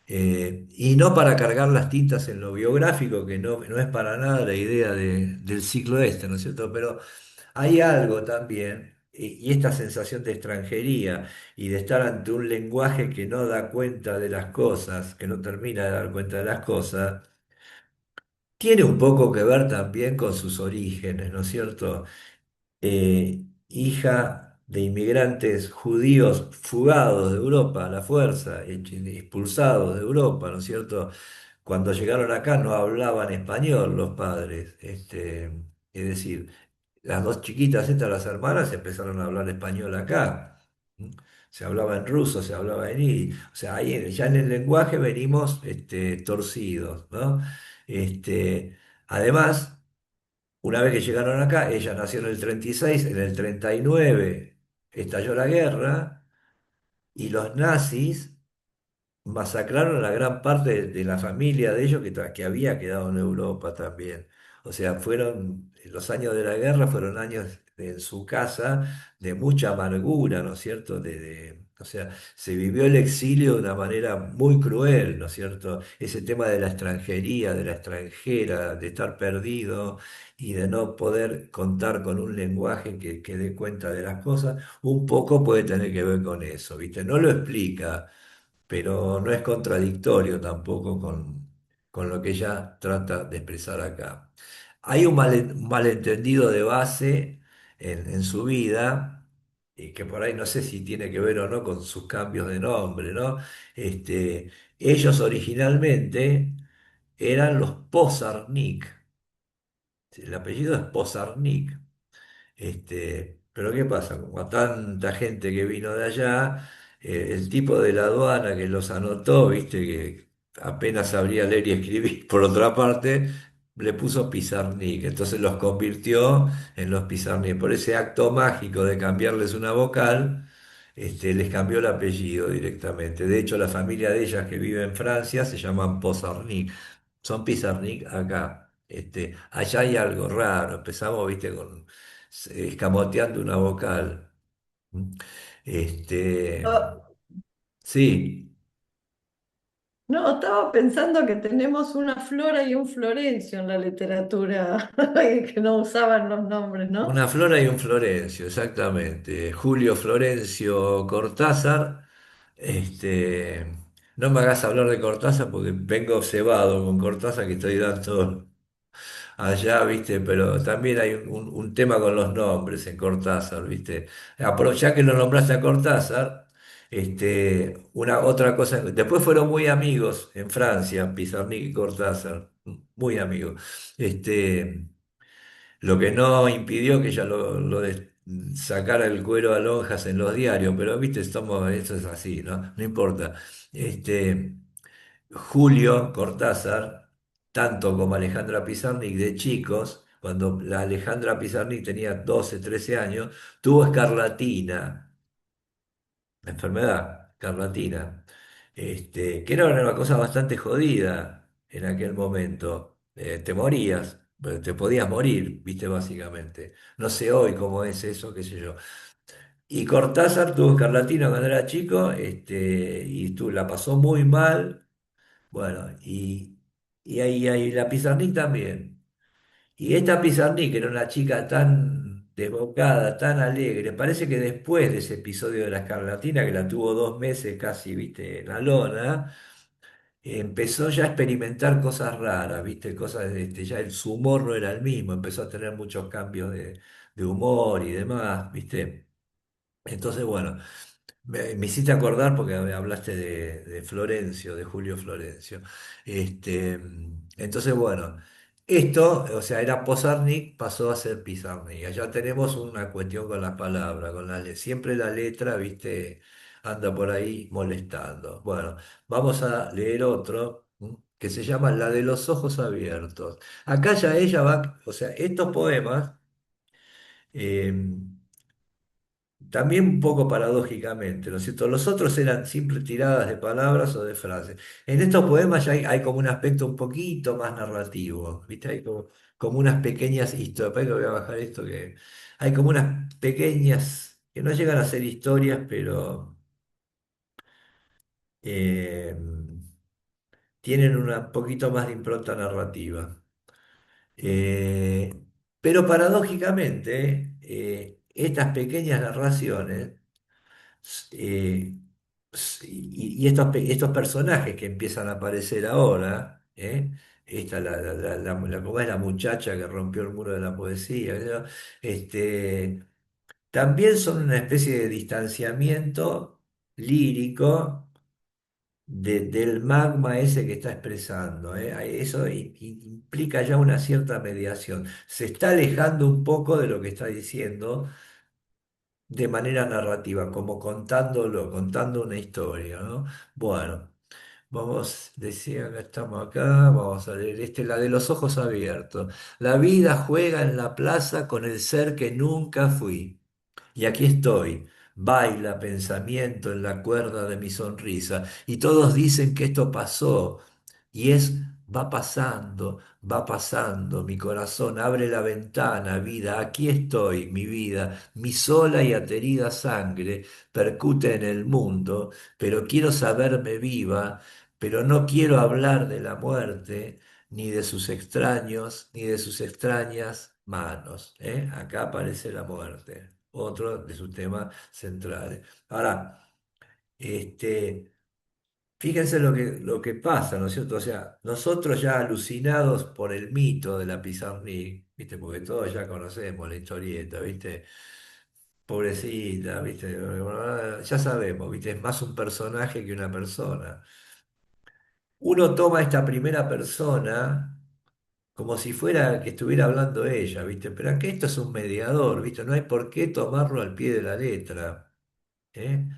y no para cargar las tintas en lo biográfico, que no es para nada la idea del ciclo este, ¿no es cierto? Pero hay algo también, y esta sensación de extranjería y de estar ante un lenguaje que no da cuenta de las cosas, que no termina de dar cuenta de las cosas, tiene un poco que ver también con sus orígenes, ¿no es cierto? Hija de inmigrantes judíos fugados de Europa a la fuerza, expulsados de Europa, ¿no es cierto? Cuando llegaron acá no hablaban español los padres, es decir, las dos chiquitas estas, las hermanas, empezaron a hablar español acá. ¿Mm? Se hablaba en ruso, se hablaba en yiddish. O sea, ahí ya en el lenguaje venimos torcidos, ¿no? Además, una vez que llegaron acá, ella nació en el 36, en el 39 estalló la guerra y los nazis masacraron a la gran parte de la familia de ellos que había quedado en Europa también. O sea, los años de la guerra fueron años en su casa de mucha amargura, ¿no es cierto? O sea, se vivió el exilio de una manera muy cruel, ¿no es cierto? Ese tema de la extranjería, de la extranjera, de estar perdido y de no poder contar con un lenguaje que dé cuenta de las cosas, un poco puede tener que ver con eso, ¿viste? No lo explica, pero no es contradictorio tampoco con lo que ella trata de expresar acá. hay un malentendido de base en su vida, y que por ahí no sé si tiene que ver o no con sus cambios de nombre, ¿no? Ellos originalmente eran los Pozarnik, el apellido es Pozarnik. Pero ¿qué pasa? Como a tanta gente que vino de allá, el tipo de la aduana que los anotó, viste, que apenas sabría leer y escribir, por otra parte, le puso Pizarnik, entonces los convirtió en los Pizarnik. Por ese acto mágico de cambiarles una vocal, les cambió el apellido directamente. De hecho, la familia de ellas que vive en Francia se llaman Pozarnik. Son Pizarnik acá. Allá hay algo raro. Empezamos, viste, con escamoteando una vocal. ¿Mm? Este, Oh, sí, no, estaba pensando que tenemos una Flora y un Florencio en la literatura, que no usaban los nombres, ¿no? una Flora y un Florencio, exactamente. Julio Florencio Cortázar. Este, no me hagas hablar de Cortázar porque vengo cebado con Cortázar que estoy dando allá, ¿viste? Pero también hay un tema con los nombres en Cortázar, ¿viste? Ya que lo nombraste a Cortázar, una otra cosa, después fueron muy amigos en Francia, Pizarnik y Cortázar, muy amigos. Este, lo que no impidió que ella sacara el cuero a lonjas en los diarios, pero, ¿viste? Eso es así, ¿no? No importa. Este, Julio Cortázar, tanto como Alejandra Pizarnik de chicos, cuando la Alejandra Pizarnik tenía 12 13 años, tuvo escarlatina, la enfermedad, escarlatina, que era una cosa bastante jodida en aquel momento. Te morías, te podías morir, viste, básicamente. No sé hoy cómo es eso, qué sé yo. Y Cortázar tuvo escarlatina cuando era chico, y la pasó muy mal. Bueno, ahí la Pizarnik también. Y esta Pizarnik, que era una chica tan desbocada, tan alegre, parece que después de ese episodio de la escarlatina, que la tuvo 2 meses casi, viste, en la lona, empezó ya a experimentar cosas raras, viste, cosas, ya su humor no era el mismo, empezó a tener muchos cambios de humor y demás, viste. Entonces, bueno. Me hiciste acordar porque hablaste de Florencio, de Julio Florencio. Entonces, bueno, esto, o sea, era Pizarnik, pasó a ser Pizarnik. Allá tenemos una cuestión con las palabras, siempre la letra, viste, anda por ahí molestando. Bueno, vamos a leer otro, que se llama La de los ojos abiertos. Acá ya ella va, o sea, estos poemas. eh, También un poco paradójicamente, ¿no es cierto? Los otros eran simples tiradas de palabras o de frases. En estos poemas ya hay como un aspecto un poquito más narrativo, ¿viste? Hay como unas pequeñas historias. Para que voy a bajar esto que hay como unas pequeñas que no llegan a ser historias, pero eh, tienen un poquito más de impronta narrativa. Eh, pero paradójicamente, estas pequeñas narraciones eh, y estos personajes que empiezan a aparecer ahora, esta, ¿cómo es la muchacha que rompió el muro de la poesía? ¿No? También son una especie de distanciamiento lírico del magma ese que está expresando, ¿eh? Eso implica ya una cierta mediación. Se está alejando un poco de lo que está diciendo de manera narrativa, como contándolo, contando una historia, ¿no? Bueno, decía que estamos acá, vamos a leer la de los ojos abiertos. La vida juega en la plaza con el ser que nunca fui. Y aquí estoy, baila pensamiento en la cuerda de mi sonrisa. Y todos dicen que esto pasó. Y va pasando, mi corazón abre la ventana, vida, aquí estoy, mi vida, mi sola y aterida sangre percute en el mundo, pero quiero saberme viva, pero no quiero hablar de la muerte, ni de sus extraños, ni de sus extrañas manos. ¿Eh? Acá aparece la muerte, otro de sus temas centrales. Ahora, este. fíjense lo que pasa, ¿no es cierto? O sea, nosotros ya alucinados por el mito de la Pizarnik, ¿viste? Porque todos ya conocemos la historieta, ¿viste? Pobrecita, ¿viste? Ya sabemos, ¿viste? Es más un personaje que una persona. Uno toma esta primera persona como si fuera que estuviera hablando ella, ¿viste? Pero aquí esto es un mediador, ¿viste? No hay por qué tomarlo al pie de la letra. ¿Eh?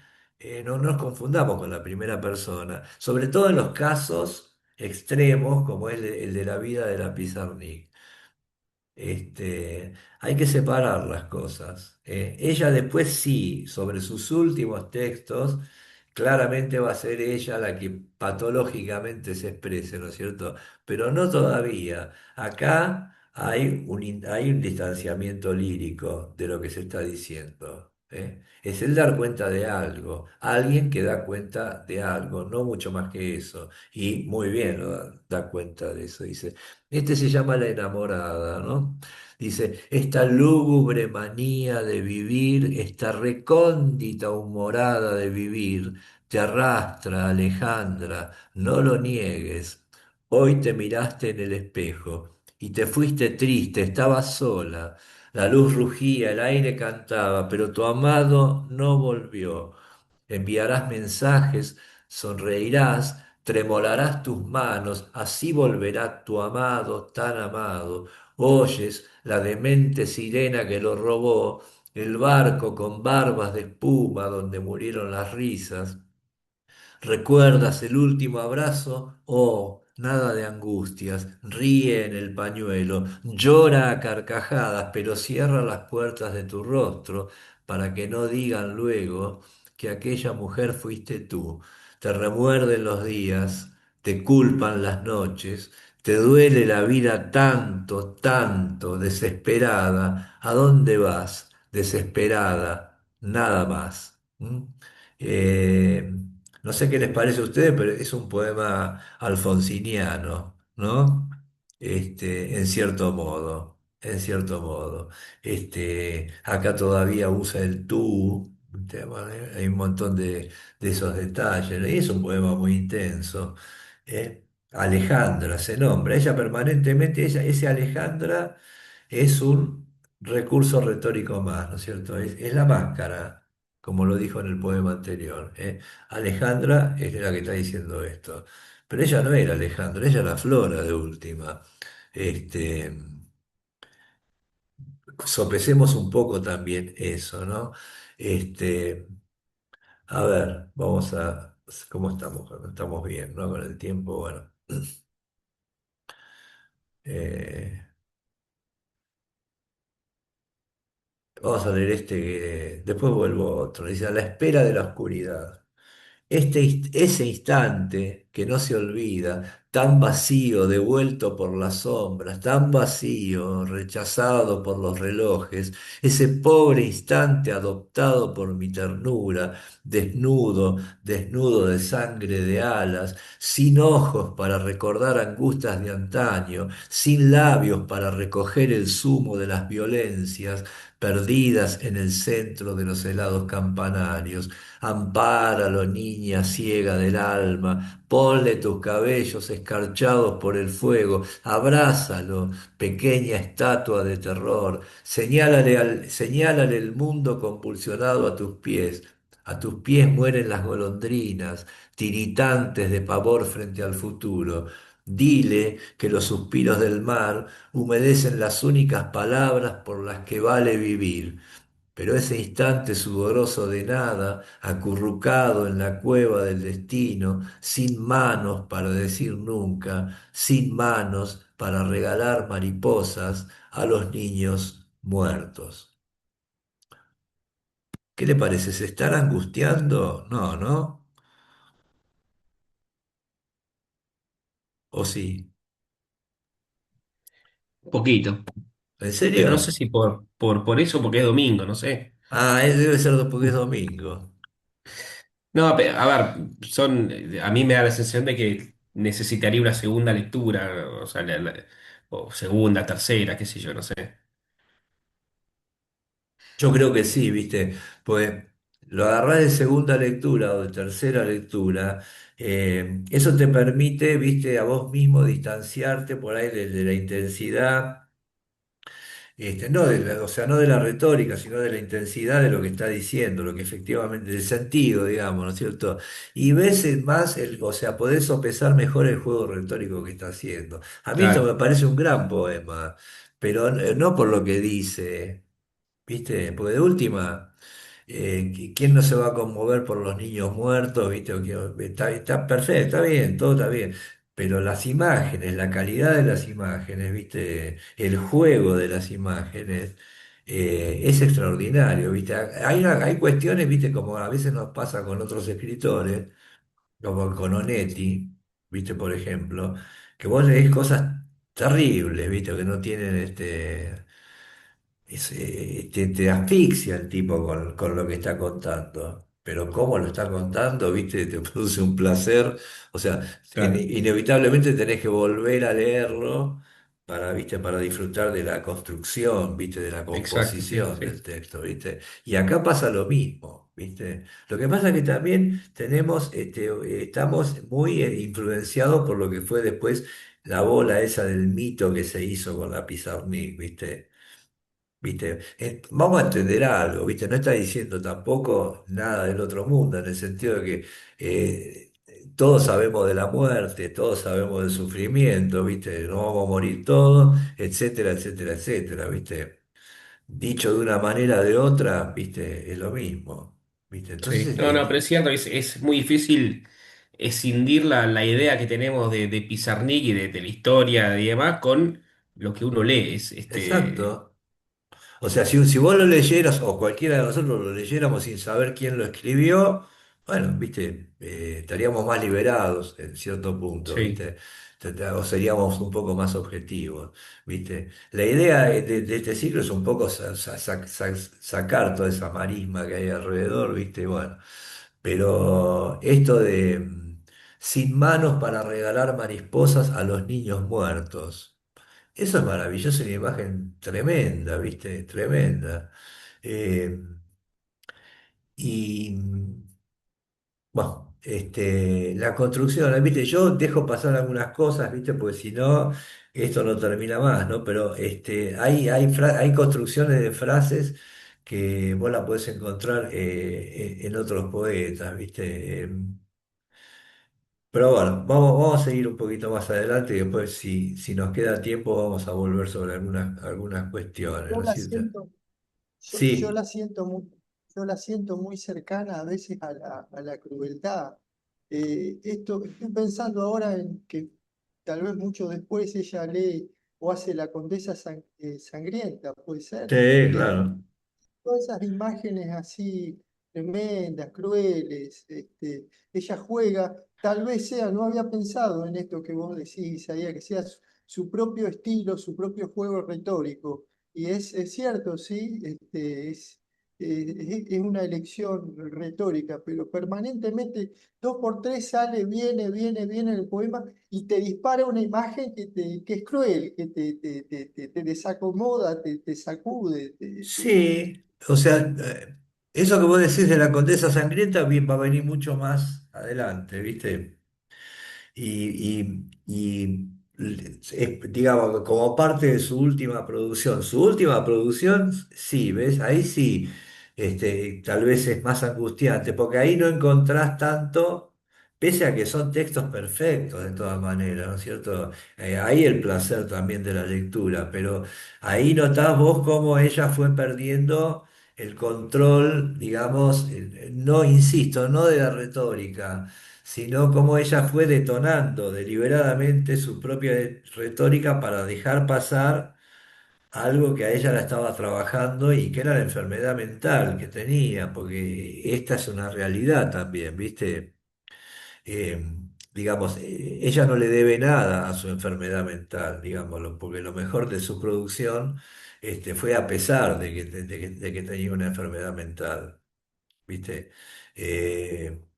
No nos confundamos con la primera persona, sobre todo en los casos extremos como el de la vida de la Pizarnik. Hay que separar las cosas. Ella después sí, sobre sus últimos textos, claramente va a ser ella la que patológicamente se exprese, ¿no es cierto? Pero no todavía. Acá hay un distanciamiento lírico de lo que se está diciendo. Es el dar cuenta de algo, alguien que da cuenta de algo, no mucho más que eso. Y muy bien da cuenta de eso, dice. Este se llama La enamorada, ¿no? Dice, esta lúgubre manía de vivir, esta recóndita humorada de vivir, te arrastra, Alejandra, no lo niegues. Hoy te miraste en el espejo y te fuiste triste, estabas sola. La luz rugía, el aire cantaba, pero tu amado no volvió. Enviarás mensajes, sonreirás, tremolarás tus manos, así volverá tu amado tan amado. Oyes la demente sirena que lo robó, el barco con barbas de espuma donde murieron las risas. ¿Recuerdas el último abrazo? Oh, nada de angustias. Ríe en el pañuelo, llora a carcajadas, pero cierra las puertas de tu rostro para que no digan luego que aquella mujer fuiste tú. Te remuerden los días, te culpan las noches, te duele la vida tanto, tanto, desesperada. ¿A dónde vas? Desesperada, nada más. ¿Mm? Eh, no sé qué les parece a ustedes, pero es un poema alfonsiniano, ¿no? En cierto modo, en cierto modo. Acá todavía usa el tú, bueno, hay un montón de esos detalles, ¿no? Y es un poema muy intenso. ¿Eh? Alejandra se nombra, ella permanentemente, ese Alejandra es un recurso retórico más, ¿no es cierto? Es la máscara, como lo dijo en el poema anterior. Alejandra es la que está diciendo esto. Pero ella no era Alejandra, ella era Flora de última. Este, Sopesemos un poco también eso, ¿no? Este, a ver, vamos a... ¿Cómo estamos? Estamos bien, ¿no? Con el tiempo, bueno. Eh, Vamos a leer este que después vuelvo a otro. Dice, a la espera de la oscuridad. Ese instante que no se olvida, tan vacío, devuelto por las sombras, tan vacío, rechazado por los relojes, ese pobre instante adoptado por mi ternura, desnudo, desnudo de sangre de alas, sin ojos para recordar angustias de antaño, sin labios para recoger el zumo de las violencias, perdidas en el centro de los helados campanarios. Ampáralo, niña ciega del alma, ponle tus cabellos escarchados por el fuego, abrázalo, pequeña estatua de terror, señálale el mundo convulsionado a tus pies mueren las golondrinas, tiritantes de pavor frente al futuro. Dile que los suspiros del mar humedecen las únicas palabras por las que vale vivir. Pero ese instante sudoroso de nada, acurrucado en la cueva del destino, sin manos para decir nunca, sin manos para regalar mariposas a los niños muertos. ¿Qué le parece? ¿Se están angustiando? No, ¿no? ¿O sí? Un poquito. ¿En Pero no sé serio? si por eso, porque es domingo, no sé. Ah, debe ser porque es domingo. No, a ver, a mí me da la sensación de que necesitaría una segunda lectura, o sea, o segunda, tercera, qué sé yo, no sé. Yo creo que sí, ¿viste? Pues lo agarrás de segunda lectura o de tercera lectura, eso te permite, viste, a vos mismo distanciarte por ahí de la intensidad. No o sea, no de la retórica, sino de la intensidad de lo que está diciendo, lo que efectivamente, del sentido, digamos, ¿no es cierto? Y ves más, o sea, podés sopesar mejor el juego retórico que está haciendo. A mí esto me Claro, parece un gran poema, pero no por lo que dice, ¿viste? Porque de última. ¿Quién no se va a conmover por los niños muertos? ¿Viste? Está perfecto, está bien, todo está bien. Pero las imágenes, la calidad de las imágenes, ¿viste? El juego de las imágenes, es extraordinario, ¿viste? Hay cuestiones, ¿viste? Como a veces nos pasa con otros escritores, como con Onetti, ¿viste? Por ejemplo, que vos leés cosas terribles, ¿viste? Que no tienen te asfixia el tipo con lo que está contando. Pero cómo lo está contando, ¿viste? Te produce un placer. O sea, claro, inevitablemente tenés que volver a leerlo para, ¿viste? Para disfrutar de la construcción, ¿viste? De la exacto, sí, composición del sí, texto, ¿viste? Y acá pasa lo mismo, ¿viste? Lo que pasa es que también estamos muy influenciados por lo que fue después la bola esa del mito que se hizo con la Pizarnik, ¿viste? ¿Viste? Vamos a entender algo, ¿viste? No está diciendo tampoco nada del otro mundo, en el sentido de que todos sabemos de la muerte, todos sabemos del sufrimiento, ¿viste? No vamos a morir todos, etcétera, etcétera, etcétera, ¿viste? Dicho de una manera o de otra, ¿viste? Es lo mismo, ¿viste? sí. Entonces, No, no, pero es cierto, es muy difícil escindir la idea que tenemos de Pizarnik y de la historia y demás con lo que uno lee. exacto. O sea, si vos lo leyeras, o cualquiera de nosotros lo leyéramos sin saber quién lo escribió, bueno, viste, estaríamos más liberados en cierto punto, Sí, viste. O seríamos un poco más objetivos, viste. La idea de este ciclo es un poco sacar toda esa marisma que hay alrededor, viste, bueno. Pero esto de sin manos para regalar mariposas a los niños muertos. Eso es maravilloso, una imagen tremenda, ¿viste? Tremenda. Eh, y bueno, la construcción, ¿viste? Yo dejo pasar algunas cosas, ¿viste? Porque si no, esto no termina más, ¿no? Pero hay construcciones de frases que vos la podés encontrar en otros poetas, ¿viste? Pero bueno, vamos a seguir un poquito más adelante y después, si nos queda tiempo, vamos a volver sobre algunas cuestiones, Yo ¿no es la cierto? siento, yo Sí, la siento muy, yo la siento muy cercana a veces a la crueldad. Estoy pensando ahora en que tal vez mucho después ella lee o hace La Condesa Sangrienta, puede ser. sí, claro. Todas esas imágenes así tremendas, crueles, ella juega, tal vez sea, no había pensado en esto que vos decís, Isaías, que sea su propio estilo, su propio juego retórico. Y es cierto, sí, es una elección retórica, pero permanentemente dos por tres sale, viene el poema y te dispara una imagen que es cruel, que te desacomoda, te sacude, Sí, o sea, eso que vos decís de la Condesa Sangrienta va a venir mucho más adelante, ¿viste? Digamos, como parte de su última producción. Su última producción, sí, ¿ves? Ahí sí, tal vez es más angustiante, porque ahí no encontrás tanto, pese a que son textos perfectos de todas maneras, ¿no es cierto? Ahí el placer también de la lectura, pero ahí notás vos cómo ella fue perdiendo el control, digamos, no, insisto, no de la retórica, sino cómo ella fue detonando deliberadamente su propia retórica para dejar pasar algo que a ella la estaba trabajando y que era la enfermedad mental que tenía, porque esta es una realidad también, ¿viste? Eh, digamos, ella no le debe nada a su enfermedad mental, digámoslo, porque lo mejor de su producción, fue a pesar de que tenía una enfermedad mental, ¿viste?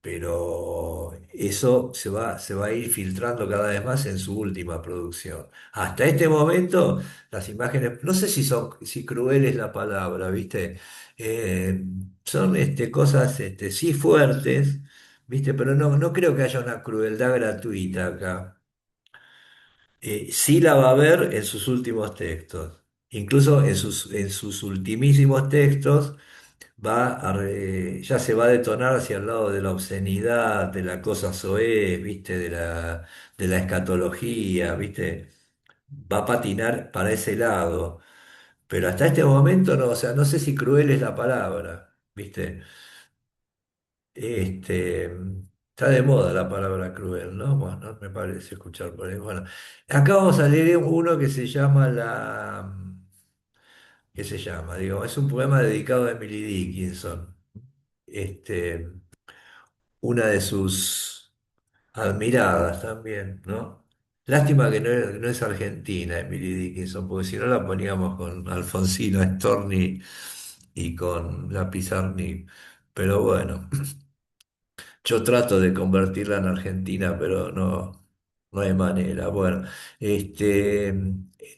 pero eso se va a ir filtrando cada vez más en su última producción. Hasta este momento, las imágenes, no sé si cruel es la palabra, ¿viste? Eh, son cosas sí fuertes, ¿viste? Pero no creo que haya una crueldad gratuita acá. Sí la va a ver en sus últimos textos. Incluso en sus ultimísimos textos ya se va a detonar hacia el lado de la obscenidad, de la cosa soez, ¿viste? De la escatología, ¿viste? Va a patinar para ese lado. Pero hasta este momento no, o sea, no sé si cruel es la palabra, ¿viste? Este, está de moda la palabra cruel, ¿no? Bueno, no me parece escuchar por ahí. Bueno, acá vamos a leer uno que se llama ¿qué se llama? Digo, es un poema dedicado a Emily Dickinson. Este, una de sus admiradas también, ¿no? Lástima que no es argentina Emily Dickinson, porque si no la poníamos con Alfonsino Storni y con la Pizarnik. Pero bueno. Yo trato de convertirla en Argentina, pero no hay manera. Bueno, este,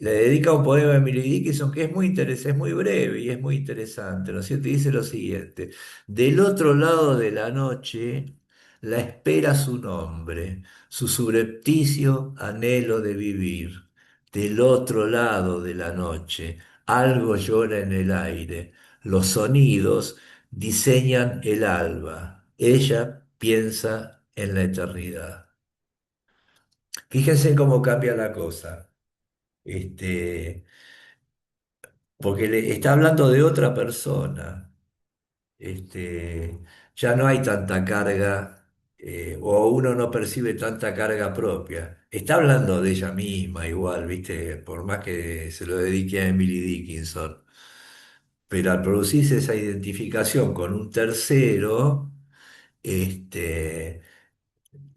le dedica un poema a Emily Dickinson que es muy interesante, es muy breve y es muy interesante, ¿no es cierto? Y dice lo siguiente: del otro lado de la noche la espera su nombre, su subrepticio anhelo de vivir. Del otro lado de la noche algo llora en el aire, los sonidos diseñan el alba. Ella piensa en la eternidad. Fíjense cómo cambia la cosa. Este, porque le está hablando de otra persona. Este, ya no hay tanta carga, o uno no percibe tanta carga propia. Está hablando de ella misma igual, ¿viste? Por más que se lo dedique a Emily Dickinson. Pero al producirse esa identificación con un tercero, este,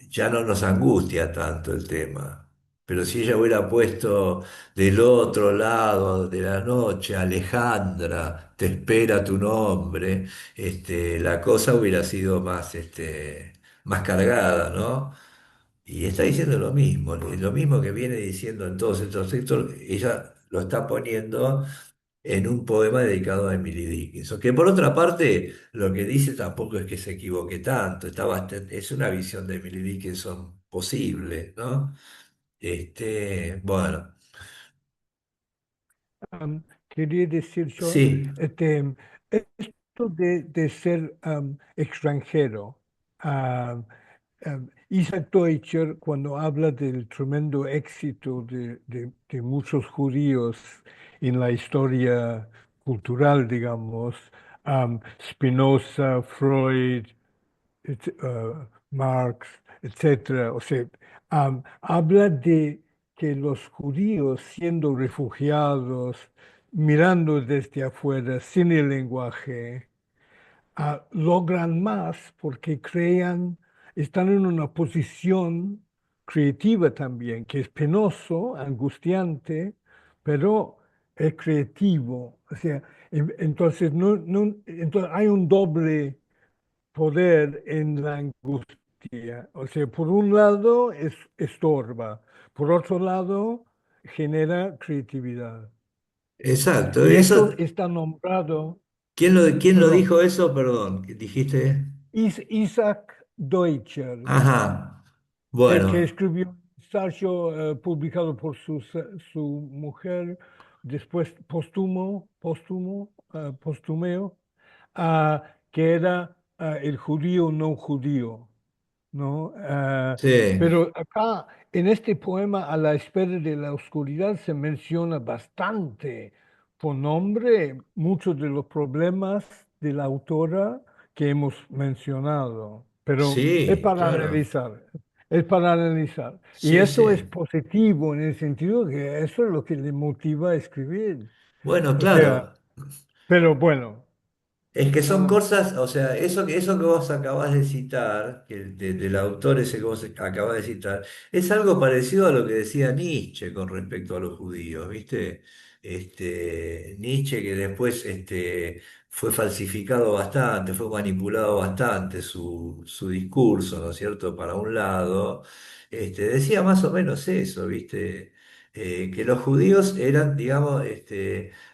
ya no nos angustia tanto el tema. Pero si ella hubiera puesto del otro lado de la noche, Alejandra, te espera tu nombre, la cosa hubiera sido más, más cargada, ¿no? Y está diciendo lo mismo que viene diciendo en todos estos textos, ella lo está poniendo en un poema dedicado a Emily Dickinson, que por otra parte lo que dice tampoco es que se equivoque tanto, es una visión de Emily Dickinson posible, ¿no? Bueno, Quería decir yo, sí, esto de ser extranjero, Isaac Deutscher, cuando habla del tremendo éxito de muchos judíos en la historia cultural, digamos, Spinoza, Freud, Marx, etcétera. O sea, habla de que los judíos, siendo refugiados, mirando desde afuera, sin el lenguaje, logran más porque crean, están en una posición creativa también, que es penoso, angustiante, pero es creativo. O sea, entonces, entonces hay un doble poder en la angustia. O sea, por un lado estorba, por otro lado genera creatividad. exacto. Y esto Eso, está nombrado, quién lo perdón, dijo eso? Perdón, ¿qué dijiste? Isaac Deutscher, Ajá, el que bueno, escribió un ensayo publicado por su mujer, después postumeo, que era el judío no judío. ¿No? sí, Pero acá, en este poema, A la espera de la oscuridad, se menciona bastante por nombre muchos de los problemas de la autora que hemos mencionado. Pero sí, claro, es para analizar. Y sí, eso es sí. positivo en el sentido que eso es lo que le motiva a escribir. Bueno, O sea, claro. pero bueno. Es que son Ah, cosas, o sea, eso que vos acabás de citar, del autor ese que vos acabás de citar, es algo parecido a lo que decía Nietzsche con respecto a los judíos, ¿viste? Nietzsche que después fue falsificado bastante, fue manipulado bastante su discurso, ¿no es cierto? Para un lado, decía más o menos eso, ¿viste? Que los judíos eran, digamos,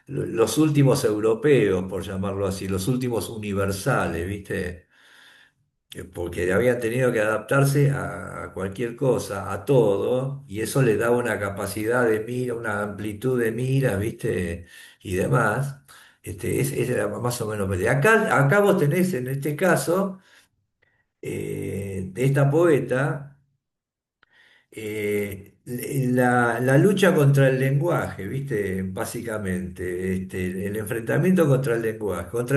los últimos europeos, por llamarlo así, los últimos universales, ¿viste? Porque habían tenido que adaptarse a cualquier cosa, a todo, y eso les daba una capacidad de mira, una amplitud de mira, ¿viste? Y demás. Ese era más o menos. Acá vos tenés, en este caso, de esta poeta la lucha contra el lenguaje, ¿viste? Básicamente, el enfrentamiento contra el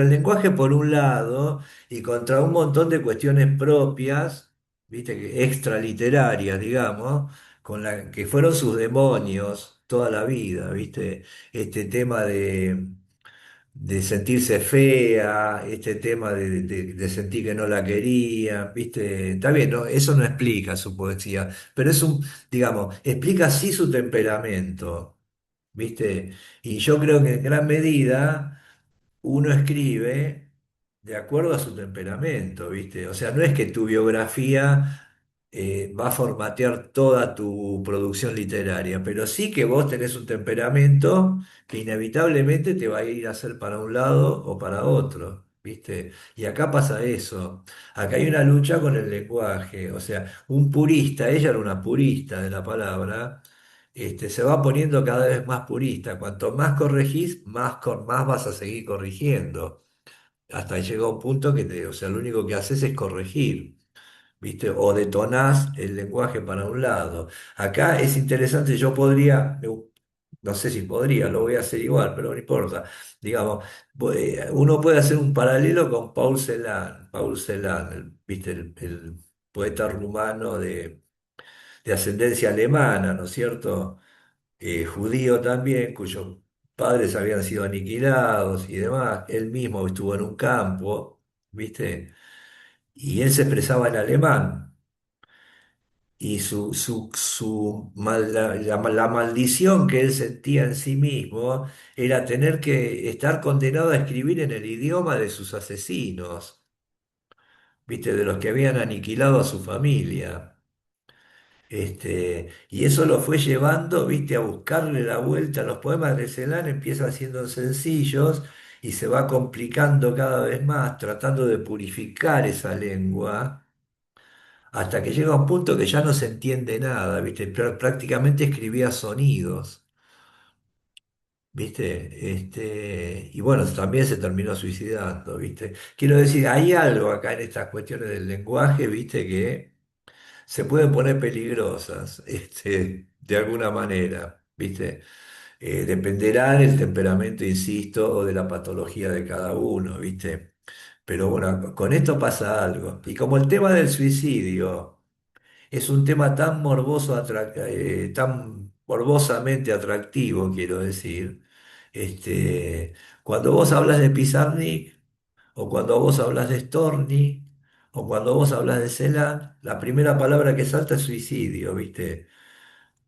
lenguaje por un lado y contra un montón de cuestiones propias, ¿viste? Extraliterarias, digamos, que fueron sus demonios toda la vida, ¿viste? Este tema de sentirse fea, este tema de sentir que no la quería, ¿viste? Está bien, eso no explica su poesía, pero digamos, explica sí su temperamento, ¿viste? Y yo creo que en gran medida uno escribe de acuerdo a su temperamento, ¿viste? O sea, no es que tu biografía va a formatear toda tu producción literaria, pero sí que vos tenés un temperamento que inevitablemente te va a ir a hacer para un lado o para otro, ¿viste? Y acá pasa eso. Acá hay una lucha con el lenguaje, o sea, un purista, ella era una purista de la palabra. Se va poniendo cada vez más purista. Cuanto más corregís, más vas a seguir corrigiendo. Hasta llega un punto o sea, lo único que haces es corregir, ¿viste? O detonás el lenguaje para un lado. Acá es interesante, no sé si podría, lo voy a hacer igual, pero no importa. Digamos, uno puede hacer un paralelo con Paul Celan, ¿viste? El poeta rumano de ascendencia alemana, ¿no es cierto? Judío también, cuyos padres habían sido aniquilados y demás. Él mismo estuvo en un campo, ¿viste? Y él se expresaba en alemán. Y la maldición que él sentía en sí mismo era tener que estar condenado a escribir en el idioma de sus asesinos, ¿viste? De los que habían aniquilado a su familia. Y eso lo fue llevando, viste, a buscarle la vuelta. Los poemas de Celan empiezan siendo sencillos y se va complicando cada vez más, tratando de purificar esa lengua, hasta que llega un punto que ya no se entiende nada, viste, prácticamente escribía sonidos, viste, y bueno, también se terminó suicidando, viste. Quiero decir, hay algo acá en estas cuestiones del lenguaje, viste, que se pueden poner peligrosas, de alguna manera, ¿viste? Dependerá del temperamento, insisto, o de la patología de cada uno, ¿viste? Pero bueno, con esto pasa algo. Y como el tema del suicidio es un tema tan morbosamente atractivo, quiero decir, cuando vos hablas de Pizarnik, o cuando vos hablas de Storni, o cuando vos hablas de Celan, la primera palabra que salta es suicidio, ¿viste?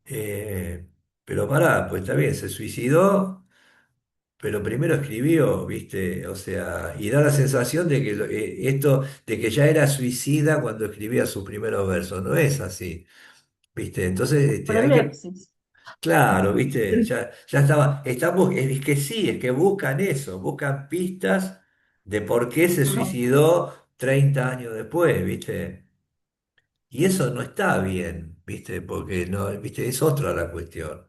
Eh, pero pará, pues está bien, se suicidó, pero primero escribió, ¿viste? O sea, y da la sensación de que de que ya era suicida cuando escribía sus primeros versos. No es así, ¿viste? Entonces, hay que, prolepsis. claro, ¿viste? Ya es que sí, es que buscan eso, buscan pistas de por qué se suicidó 30 años después, ¿viste? Y eso no está bien, ¿viste? Porque no, ¿viste? Es otra la cuestión.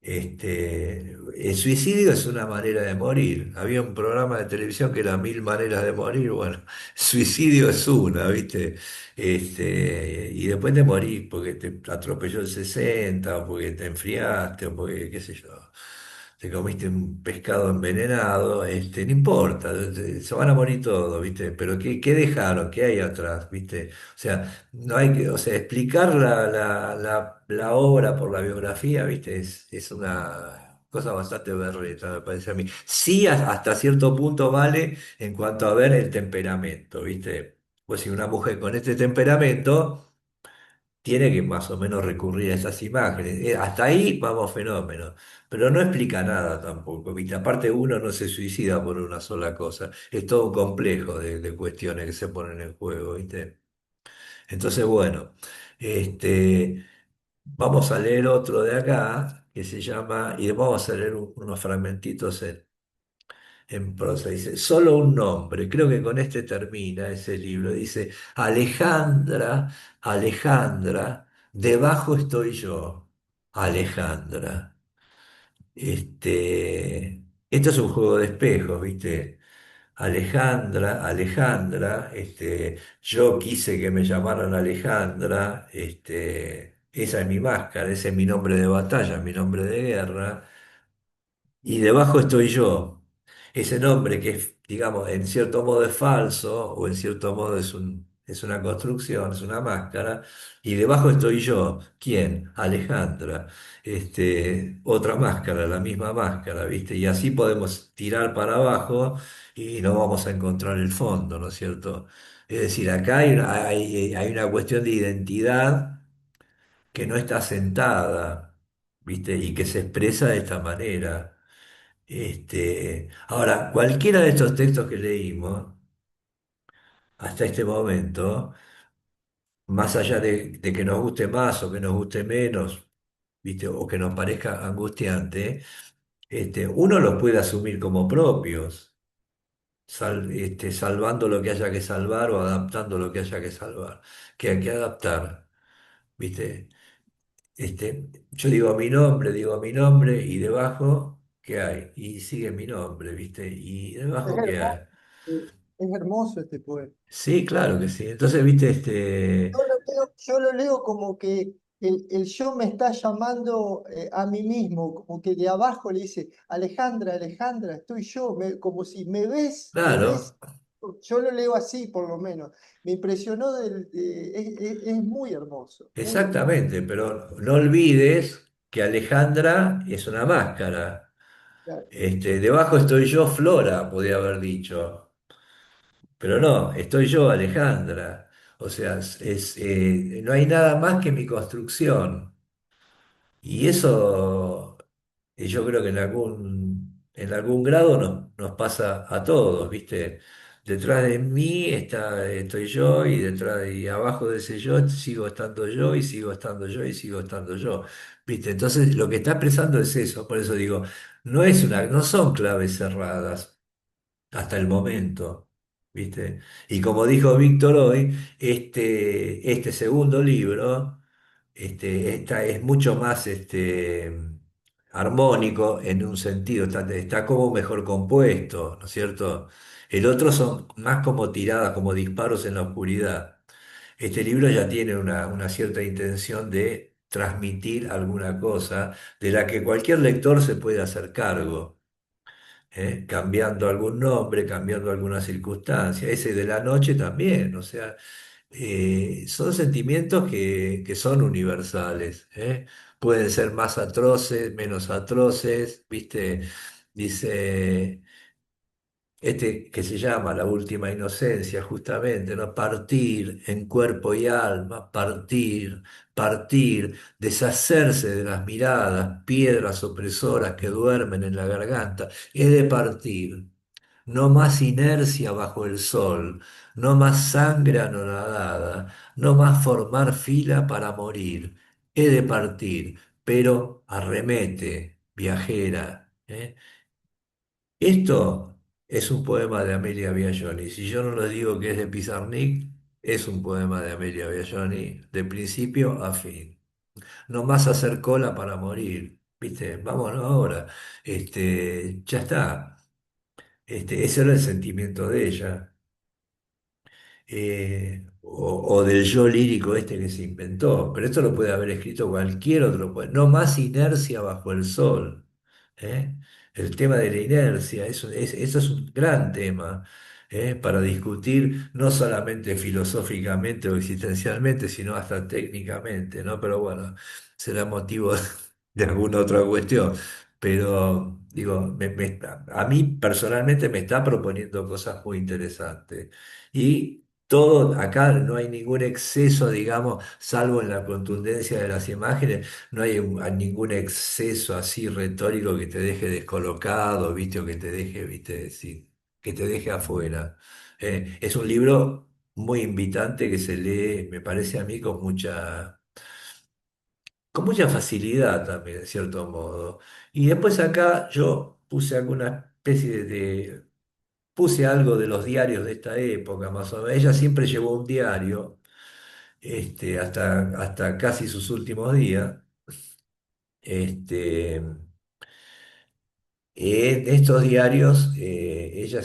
El suicidio es una manera de morir. Había un programa de televisión que era Mil maneras de morir. Bueno, suicidio es una, ¿viste? Y después de morir porque te atropelló el 60 o porque te enfriaste, o porque, qué sé yo, te comiste un pescado envenenado, no importa, se van a morir todos, ¿viste? Pero ¿qué dejaron? ¿Qué hay atrás? ¿Viste? O sea, no hay que, o sea, explicar la obra por la biografía, ¿viste? Es una cosa bastante berreta, me parece a mí. Sí, hasta cierto punto vale en cuanto a ver el temperamento, ¿viste? Pues si una mujer con este temperamento tiene que más o menos recurrir a esas imágenes. Hasta ahí vamos fenómeno, pero no explica nada tampoco, ¿viste? Aparte uno no se suicida por una sola cosa, es todo un complejo de cuestiones que se ponen en juego, ¿viste? Entonces, bueno, este, vamos a leer otro de acá que se llama, y vamos a leer unos fragmentitos en prosa. Dice, solo un nombre, creo que con este termina ese libro. Dice, Alejandra, Alejandra, debajo estoy yo, Alejandra. Esto es un juego de espejos, ¿viste? Alejandra, Alejandra, yo quise que me llamaran Alejandra, esa es mi máscara, ese es mi nombre de batalla, mi nombre de guerra. Y debajo estoy yo. Ese nombre que es, digamos, en cierto modo es falso o en cierto modo es una construcción, es una máscara. Y debajo estoy yo. ¿Quién? Alejandra. Otra máscara, la misma máscara, ¿viste? Y así podemos tirar para abajo y no vamos a encontrar el fondo, ¿no es cierto? Es decir, acá hay una cuestión de identidad que no está sentada, ¿viste? Y que se expresa de esta manera. Ahora, cualquiera de estos textos que leímos hasta este momento, más allá de que nos guste más o que nos guste menos, ¿viste? O que nos parezca angustiante, uno los puede asumir como propios, salvando lo que haya que salvar o adaptando lo que haya que salvar, que hay que adaptar, ¿viste? Yo digo mi nombre y debajo, ¿qué hay? Y sigue mi nombre, ¿viste? Y Es debajo, ¿qué hay? hermoso, es hermoso este poema. Sí, claro que sí. Entonces, ¿viste? Yo lo leo como que el yo me está llamando a mí mismo, como que de abajo le dice, Alejandra, Alejandra, estoy yo, como si me ves, me ves. Claro, Yo lo leo así, por lo menos. Me impresionó, es muy hermoso, muy hermoso. exactamente, pero no olvides que Alejandra es una máscara. Claro. Debajo estoy yo, Flora, podía haber dicho. Pero no, estoy yo, Alejandra. O sea, no hay nada más que mi construcción. Y eso, yo creo que en algún grado nos pasa a todos, ¿viste? Detrás de mí estoy yo y y abajo de ese yo sigo estando yo y sigo estando yo y sigo estando yo, ¿viste? Entonces lo que está expresando es eso, por eso digo, no son claves cerradas hasta el momento, ¿viste? Y como dijo Víctor hoy, este segundo libro es mucho más armónico en un sentido, está como mejor compuesto, ¿no es cierto? El otro son más como tiradas, como disparos en la oscuridad. Este libro ya tiene una cierta intención de transmitir alguna cosa de la que cualquier lector se puede hacer cargo, cambiando algún nombre, cambiando alguna circunstancia. Ese de la noche también, o sea, son sentimientos que son universales, ¿eh? Pueden ser más atroces, menos atroces, ¿viste? Dice, que se llama La Última Inocencia, justamente, ¿no? Partir en cuerpo y alma, partir, partir, deshacerse de las miradas, piedras opresoras que duermen en la garganta, es de partir. No más inercia bajo el sol, no más sangre anonadada, no más formar fila para morir. He de partir, pero arremete, viajera. Esto es un poema de Amelia Biagioni. Si yo no lo digo que es de Pizarnik, es un poema de Amelia Biagioni, de principio a fin. No más hacer cola para morir, ¿viste? Vámonos ahora. Ya está. Ese era el sentimiento de ella, o del yo lírico este que se inventó, pero esto lo puede haber escrito cualquier otro poeta. No más inercia bajo el sol. ¿Eh? El tema de la inercia, eso es un gran tema, para discutir no solamente filosóficamente o existencialmente, sino hasta técnicamente, ¿no? Pero bueno, será motivo de alguna otra cuestión. pero digo, a mí personalmente me está proponiendo cosas muy interesantes. Y todo, acá no hay ningún exceso, digamos, salvo en la contundencia de las imágenes, no hay ningún exceso así retórico que te deje descolocado, ¿viste? O que te deje, ¿viste? Sí, que te deje afuera. Es un libro muy invitante que se lee, me parece a mí, con mucha facilidad también, de cierto modo. Y después acá yo puse alguna especie puse algo de los diarios de esta época, más o menos. Ella siempre llevó un diario, hasta casi sus últimos días. Este, estos diarios, ella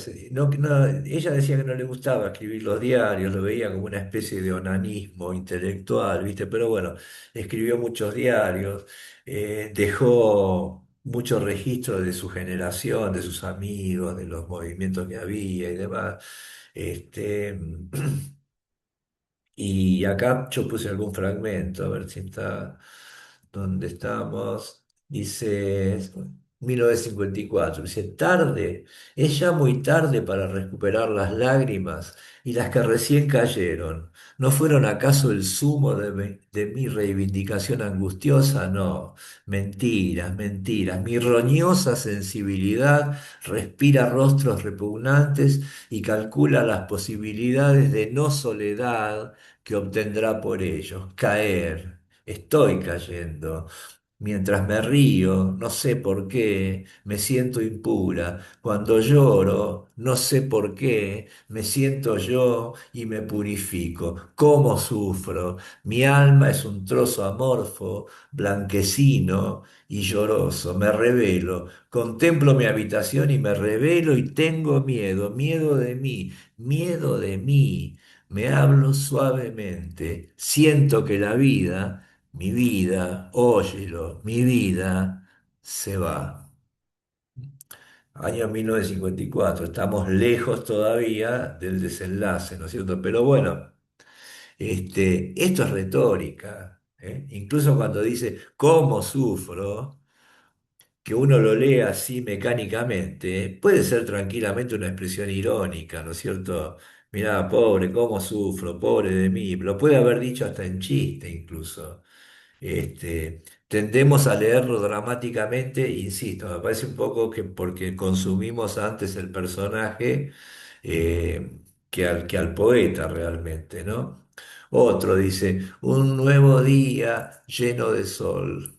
decía que no le gustaba escribir los diarios, lo veía como una especie de onanismo intelectual, ¿viste? Pero bueno, escribió muchos diarios, dejó muchos registros de su generación, de sus amigos, de los movimientos que había y demás. Este, y acá yo puse algún fragmento, a ver si está donde estamos. Dice 1954, dice, tarde, es ya muy tarde para recuperar las lágrimas y las que recién cayeron. ¿No fueron acaso el zumo de mi reivindicación angustiosa? No, mentiras, mentiras. Mi roñosa sensibilidad respira rostros repugnantes y calcula las posibilidades de no soledad que obtendrá por ellos. Caer, estoy cayendo. Mientras me río, no sé por qué, me siento impura. Cuando lloro, no sé por qué, me siento yo y me purifico. ¿Cómo sufro? Mi alma es un trozo amorfo, blanquecino y lloroso. Me revelo, contemplo mi habitación y me revelo y tengo miedo, miedo de mí, miedo de mí. Me hablo suavemente, siento que la vida, mi vida, óyelo, mi vida se va. Año 1954, estamos lejos todavía del desenlace, ¿no es cierto? Pero bueno, esto es retórica, ¿eh? Incluso cuando dice, ¿cómo sufro? Que uno lo lea así mecánicamente, puede ser tranquilamente una expresión irónica, ¿no es cierto? Mirá, pobre, cómo sufro, pobre de mí. Lo puede haber dicho hasta en chiste incluso. Tendemos a leerlo dramáticamente, insisto, me parece un poco que porque consumimos antes el personaje que al poeta realmente, ¿no? Otro dice, un nuevo día lleno de sol.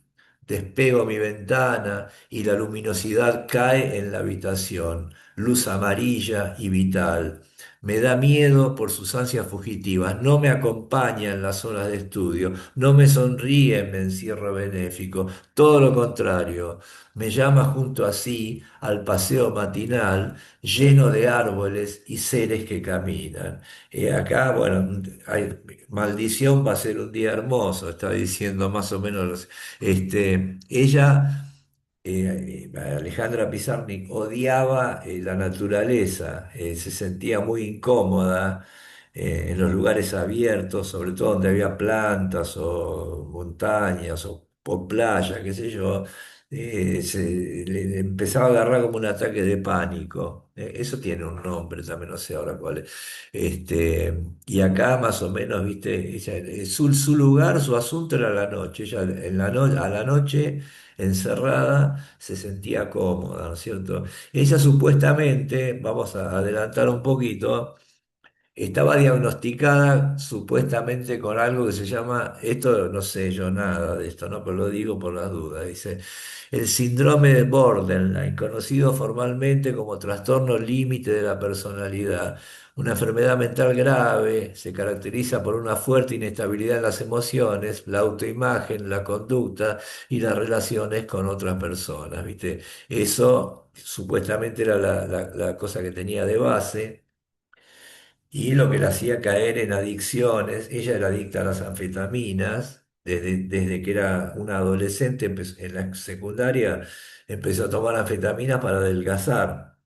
Despego mi ventana y la luminosidad cae en la habitación, luz amarilla y vital. Me da miedo por sus ansias fugitivas, no me acompaña en las horas de estudio, no me sonríe en mi encierro benéfico, todo lo contrario, me llama junto a sí al paseo matinal lleno de árboles y seres que caminan. Acá, bueno, maldición va a ser un día hermoso, está diciendo más o menos, ella Alejandra Pizarnik odiaba la naturaleza, se sentía muy incómoda en los lugares abiertos, sobre todo donde había plantas o montañas o playa, qué sé yo, le empezaba a agarrar como un ataque de pánico. Eso tiene un nombre, también no sé ahora cuál es. Y acá más o menos, viste, su lugar, su asunto era la noche. Ella a la noche encerrada, se sentía cómoda, ¿no es cierto? Ella supuestamente, vamos a adelantar un poquito, estaba diagnosticada supuestamente con algo que se llama, esto no sé yo nada de esto, ¿no? Pero lo digo por las dudas, dice, el síndrome de Borderline, conocido formalmente como trastorno límite de la personalidad. Una enfermedad mental grave, se caracteriza por una fuerte inestabilidad en las emociones, la autoimagen, la conducta y las relaciones con otras personas, ¿viste? Eso supuestamente era la cosa que tenía de base y lo que la hacía caer en adicciones. Ella era adicta a las anfetaminas, desde que era una adolescente, en la secundaria empezó a tomar anfetaminas para adelgazar.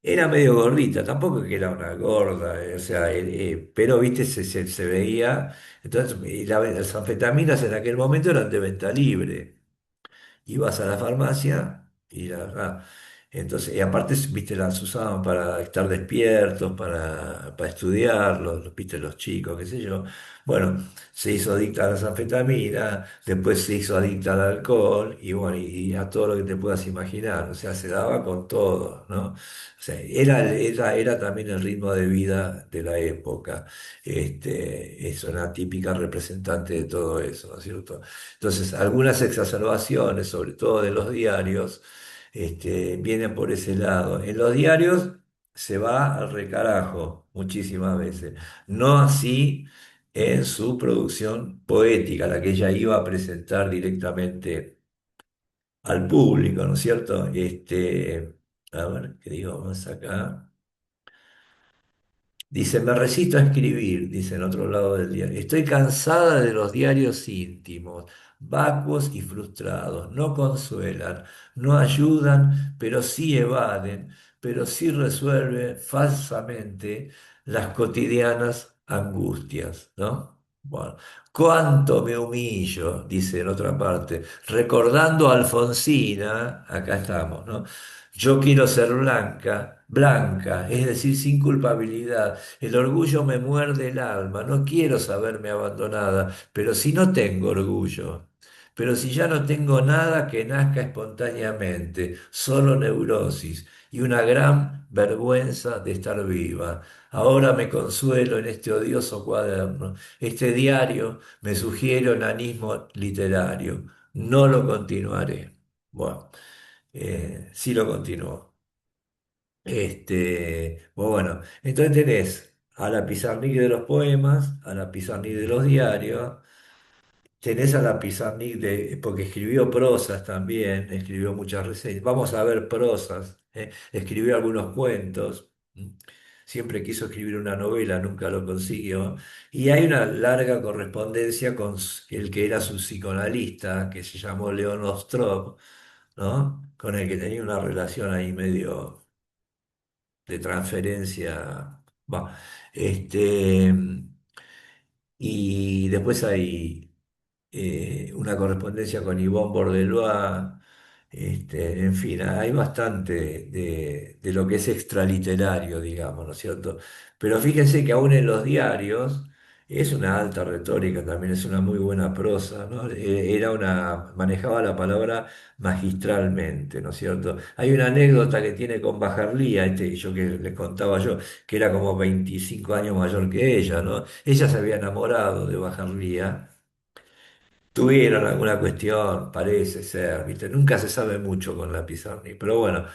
Era medio gordita, tampoco que era una gorda, o sea, pero viste, se veía. Entonces, las anfetaminas en aquel momento eran de venta libre. ibas a la farmacia entonces, y aparte, viste, las usaban para estar despiertos, para estudiar, viste, los chicos, qué sé yo. Bueno, se hizo adicta a las anfetaminas, después se hizo adicta al alcohol y bueno, y a todo lo que te puedas imaginar. O sea, se daba con todo, ¿no? O sea, era también el ritmo de vida de la época. Es una típica representante de todo eso, ¿no es cierto? Entonces, algunas exacerbaciones, sobre todo de los diarios, vienen por ese lado. En los diarios se va al recarajo muchísimas veces. No así en su producción poética, la que ella iba a presentar directamente al público, ¿no es cierto? A ver, ¿qué digo más acá? Dice, me resisto a escribir, dice en otro lado del diario. Estoy cansada de los diarios íntimos, vacuos y frustrados. No consuelan, no ayudan, pero sí evaden, pero sí resuelven falsamente las cotidianas angustias, ¿no? Bueno, cuánto me humillo, dice en otra parte, recordando a Alfonsina, acá estamos, ¿no? Yo quiero ser blanca, blanca, es decir, sin culpabilidad. El orgullo me muerde el alma, no quiero saberme abandonada, pero si no tengo orgullo, pero si ya no tengo nada que nazca espontáneamente, solo neurosis y una gran vergüenza de estar viva. Ahora me consuelo en este odioso cuaderno. Este diario me sugiere onanismo literario. No lo continuaré. Bueno, sí lo continuó. Bueno, entonces tenés a la Pizarnik de los poemas, a la Pizarnik de los diarios, tenés a la Pizarnik porque escribió prosas también, escribió muchas reseñas. Vamos a ver prosas, escribió algunos cuentos. Siempre quiso escribir una novela, nunca lo consiguió. Y hay una larga correspondencia con el que era su psicoanalista, que se llamó León Ostrov, ¿no? Con el que tenía una relación ahí medio de transferencia. Va. Este, y después hay una correspondencia con Yvonne Bordelois. En fin, hay bastante de lo que es extraliterario, digamos, ¿no es cierto? Pero fíjense que aún en los diarios es una alta retórica, también es una muy buena prosa, ¿no? Manejaba la palabra magistralmente, ¿no es cierto? Hay una anécdota que tiene con Bajarlía, yo que les contaba yo, que era como 25 años mayor que ella, ¿no? Ella se había enamorado de Bajarlía. Tuvieron alguna cuestión, parece ser, ¿viste? Nunca se sabe mucho con la Pizarnik, pero bueno.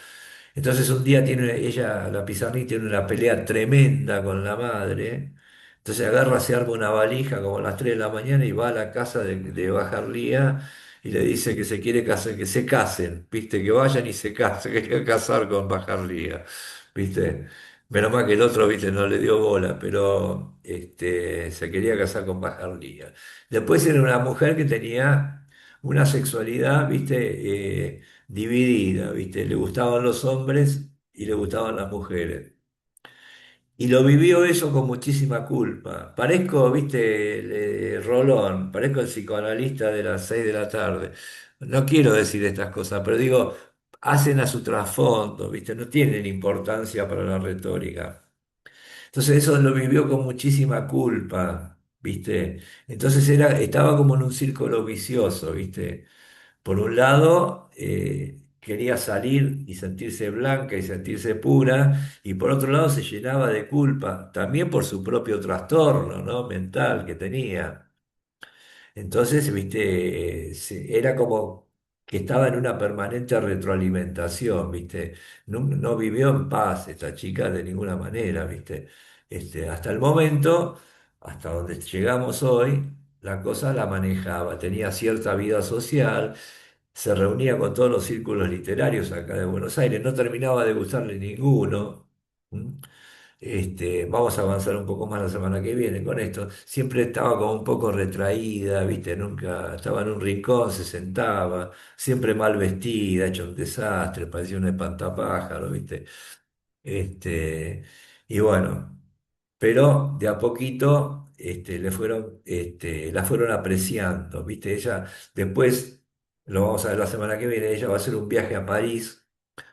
Entonces un día la Pizarnik tiene una pelea tremenda con la madre. Entonces agarra, se arma una valija como a las 3 de la mañana y va a la casa de Bajarlía y le dice que se quiere casar, que se casen, ¿viste? Que vayan y se casen, que quería casar con Bajarlía, ¿viste? Menos mal que el otro, ¿viste? No le dio bola, pero se quería casar con Bajarlía. Después era una mujer que tenía una sexualidad, ¿viste? Dividida, ¿viste? Le gustaban los hombres y le gustaban las mujeres. Y lo vivió eso con muchísima culpa. Parezco, ¿viste? Rolón, parezco el psicoanalista de las 6 de la tarde. No quiero decir estas cosas, pero digo, hacen a su trasfondo, ¿viste? No tienen importancia para la retórica. Entonces eso lo vivió con muchísima culpa, ¿viste? Entonces estaba como en un círculo vicioso, ¿viste? Por un lado, quería salir y sentirse blanca y sentirse pura, y por otro lado se llenaba de culpa, también por su propio trastorno, ¿no? mental que tenía. Entonces, viste, era como que estaba en una permanente retroalimentación, viste. No, no vivió en paz esta chica de ninguna manera, viste. Hasta el momento, hasta donde llegamos hoy, la cosa la manejaba, tenía cierta vida social, se reunía con todos los círculos literarios acá de Buenos Aires, no terminaba de gustarle ninguno. ¿Mm? Vamos a avanzar un poco más la semana que viene con esto. Siempre estaba como un poco retraída, ¿viste? Nunca estaba en un rincón, se sentaba, siempre mal vestida, hecho un desastre, parecía un espantapájaro, ¿viste? Este, y bueno, pero de a poquito la fueron apreciando, ¿viste? Ella después lo vamos a ver la semana que viene, ella va a hacer un viaje a París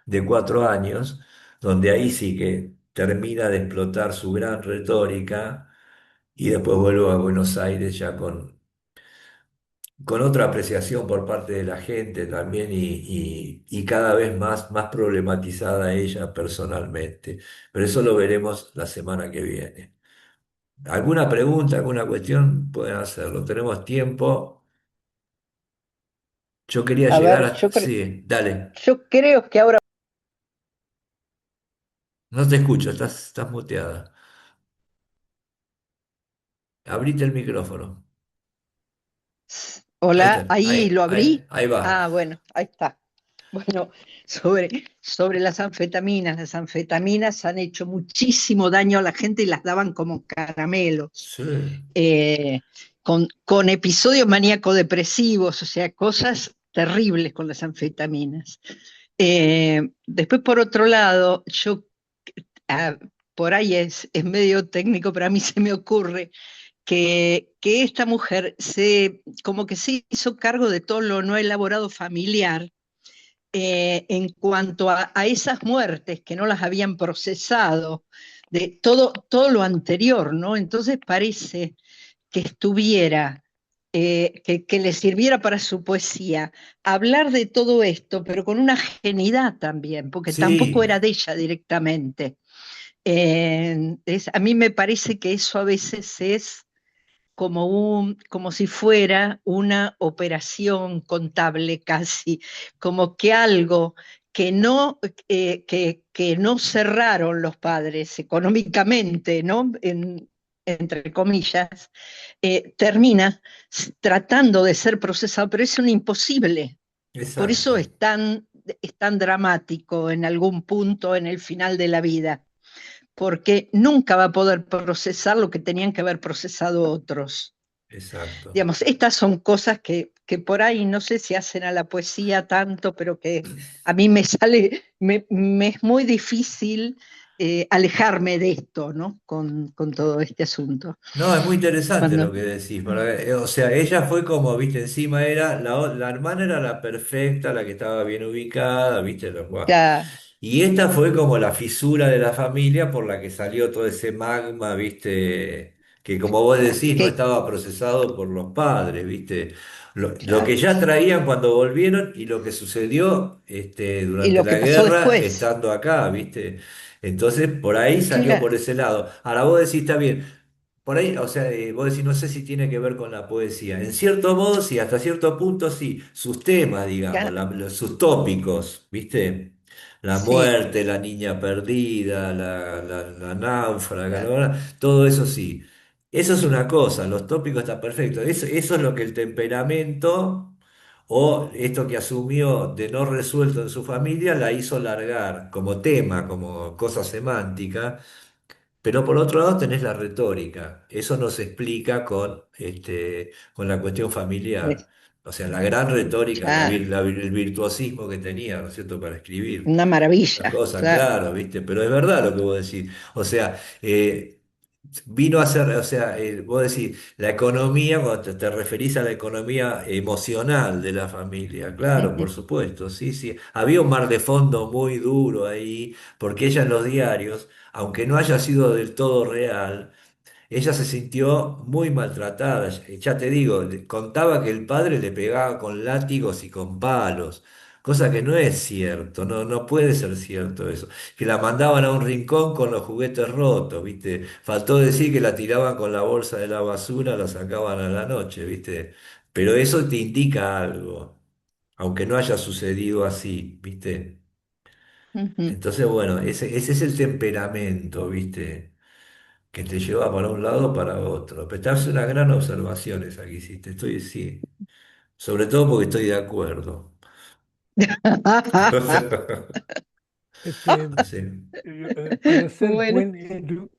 de 4 años, donde ahí sí que termina de explotar su gran retórica y después vuelvo a Buenos Aires ya con otra apreciación por parte de la gente también y cada vez más problematizada ella personalmente. Pero eso lo veremos la semana que viene. ¿Alguna pregunta, alguna cuestión? Pueden hacerlo. Tenemos tiempo. Yo quería A llegar ver, a... Sí, dale. yo creo que ahora, No te escucho, estás muteada. Abrite el micrófono. Ahí hola, está, ahí ahí, lo ahí, abrí. ahí va. Ah, bueno, ahí está. Bueno, sobre las anfetaminas han hecho muchísimo daño a la gente y las daban como caramelos, Sí, eh, con episodios maníaco-depresivos, o sea, cosas terribles con las anfetaminas. Después, por otro lado, ah, por ahí es medio técnico, pero a mí se me ocurre que esta mujer como que se hizo cargo de todo lo no elaborado familiar en cuanto a esas muertes que no las habían procesado, de todo lo anterior, ¿no? Entonces parece que estuviera, que le sirviera para su poesía hablar de todo esto, pero con una genidad también, porque tampoco sí, era de ella directamente. A mí me parece que eso a veces es como si fuera una operación contable casi, como que algo que no cerraron los padres económicamente, ¿no? Entre comillas, termina tratando de ser procesado, pero es un imposible. Por eso exacto, es tan dramático en algún punto en el final de la vida, porque nunca va a poder procesar lo que tenían que haber procesado otros. exacto. Digamos, estas son cosas que por ahí no sé si hacen a la poesía tanto, pero que a mí me es muy difícil alejarme de esto, ¿no? Con todo este asunto. No, es muy interesante lo Cuando, que decís. O sea, ella fue como, viste, encima era, la hermana era la perfecta, la que estaba bien ubicada, viste, ya, y esta fue como la fisura de la familia por la que salió todo ese magma, viste, que como vos decís, no que, estaba procesado por los padres, viste. Lo que claro, ya traían cuando volvieron y lo que sucedió y durante lo la que pasó guerra después, estando acá, viste. Entonces, por ahí salió claro, por ese lado. Ahora vos decís, está bien. Por ahí, o sea, vos decís, no sé si tiene que ver con la poesía. En cierto modo, sí, hasta cierto punto, sí. Sus temas, digamos, ya, sus tópicos, ¿viste? La sí, muerte, la niña perdida, la náufraga, ya, todo eso sí. Eso es una cosa, los tópicos están perfectos. Eso es lo que el temperamento o esto que asumió de no resuelto en su familia la hizo largar como tema, como cosa semántica. Pero por otro lado tenés la retórica. Eso no se explica con la cuestión familiar. O sea, la gran retórica, ya, el virtuosismo que tenía, ¿no es cierto?, para escribir. una Las maravilla, cosas, claro. claro, ¿viste? Pero es verdad lo que vos decís. O sea, vino a ser, o sea, vos decís, la economía, cuando te referís a la economía emocional de la familia, claro, por Ujú. supuesto, sí, sí. Había un mar de fondo muy duro ahí, porque ella en los diarios, aunque no haya sido del todo real, ella se sintió muy maltratada. Ya te digo, contaba que el padre le pegaba con látigos y con palos, cosa que no es cierto, no puede ser cierto eso. Que la mandaban a un rincón con los juguetes rotos, ¿viste? Faltó decir que la tiraban con la bolsa de la basura, la sacaban a la noche, ¿viste? Pero eso te indica algo, aunque no haya sucedido así, ¿viste? Ujú. Entonces, bueno, ese es el temperamento, ¿viste? Que te lleva para un lado o para otro. Pero te hace una gran observación esa que hiciste. Estoy, sí, sobre todo porque estoy de acuerdo. Este, Sí. para ser Bueno,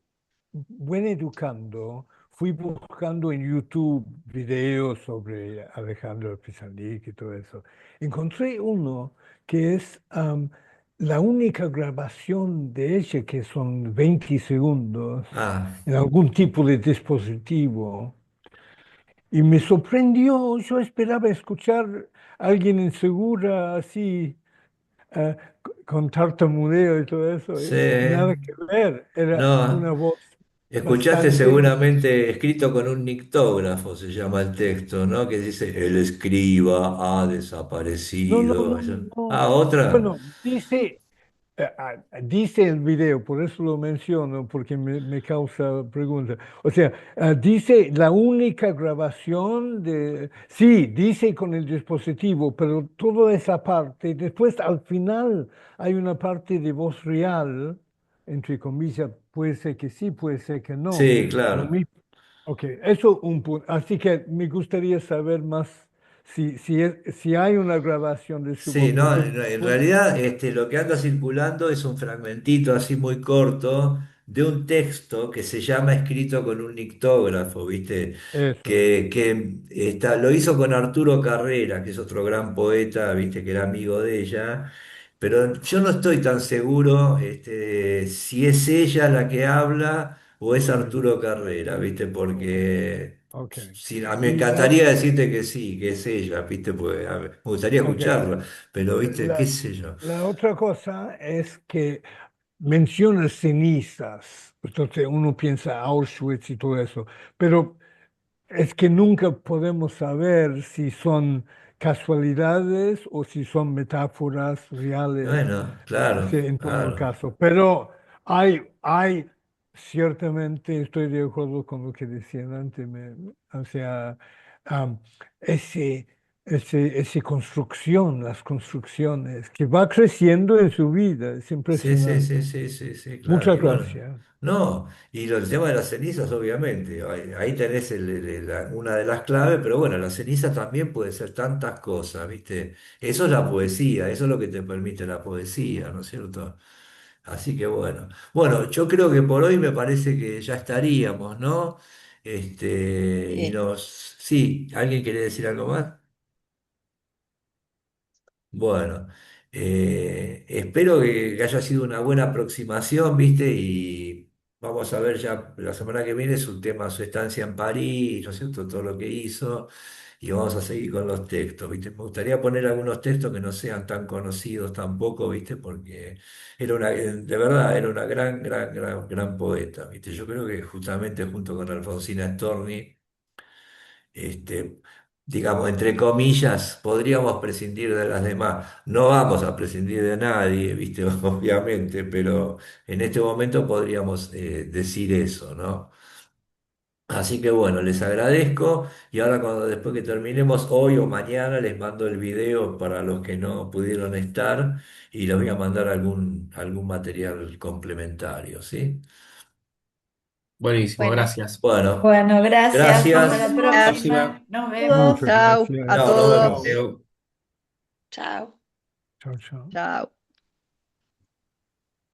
buen educando, fui buscando en YouTube videos sobre Alejandro Pizarnik y todo eso. Encontré uno que es la única grabación de ella, que son 20 segundos, Ah, en algún tipo de dispositivo. y me sorprendió. Yo esperaba escuchar a alguien en Segura así, con tartamudeo y todo eso. Sí, Nada que ver, era una no. voz Escuchaste bastante... seguramente escrito con un nictógrafo, se llama el texto, ¿no? Que dice, el escriba ha No, no, desaparecido. no, no. Ah, otra. Bueno, dice el video, por eso lo menciono, porque me causa pregunta. O sea, dice la única grabación de... Sí, dice con el dispositivo, pero toda esa parte, después al final hay una parte de voz real, entre comillas, puede ser que sí, puede ser que no. Sí, Pero claro. ok, eso un punto. Así que me gustaría saber más si hay una grabación de su Sí, voz, no, porque en bueno, realidad lo que anda circulando es un fragmentito así muy corto de un texto que se llama escrito con un nictógrafo, ¿viste? eso. Que lo hizo con Arturo Carrera, que es otro gran poeta, ¿viste? Que era amigo de ella, pero yo no estoy tan seguro si es ella la que habla o es Ok, Arturo Carrera, ¿viste? Porque ok. me Y encantaría decirte que sí, que es ella, ¿viste? Pues, a ver, me gustaría ok, escucharla. Pero, viste, qué la, sé yo. la otra cosa es que menciona cenizas. Entonces uno piensa Auschwitz y todo eso, pero es que nunca podemos saber si son casualidades o si son metáforas reales, Bueno, así claro, en todo claro. caso. Pero ciertamente estoy de acuerdo con lo que decían antes, o sea, am, ese, ese construcción, las construcciones, que va creciendo en su vida, es Sí, sí, sí, impresionante. sí, sí, sí, claro. Muchas Y bueno, gracias. no, el tema de las cenizas, obviamente, ahí tenés una de las claves, pero bueno, la ceniza también puede ser tantas cosas, ¿viste? Eso es la poesía, eso es lo que te permite la poesía, ¿no es cierto? Así que bueno. Bueno, yo creo que por hoy me parece que ya estaríamos, ¿no? Sí. Sí, ¿alguien quiere decir algo más? Bueno, espero que haya sido una buena aproximación, ¿viste? Y vamos a ver ya la semana que viene su tema, su estancia en París, ¿no es cierto? Todo lo que hizo. Y vamos a seguir con los textos, ¿viste? Me gustaría poner algunos textos que no sean tan conocidos tampoco, ¿viste? Porque de verdad, era una gran, gran, gran, gran poeta, ¿viste? Yo creo que justamente junto con Alfonsina Storni este, digamos, entre comillas, podríamos prescindir de las demás. No vamos a prescindir de nadie, ¿viste? Obviamente, pero en este momento podríamos decir eso, ¿no? Así que bueno, les agradezco y ahora después que terminemos hoy o mañana les mando el video para los que no pudieron estar y les voy a mandar algún material complementario, ¿sí? Buenísimo, Bueno, gracias. Bueno, Bueno, gracias. Hasta la gracias. Gracias. próxima. Nos vemos. Muchas Chao gracias. a Chao, nos todos. vemos. Leo. chao. Chao, chao. Chao.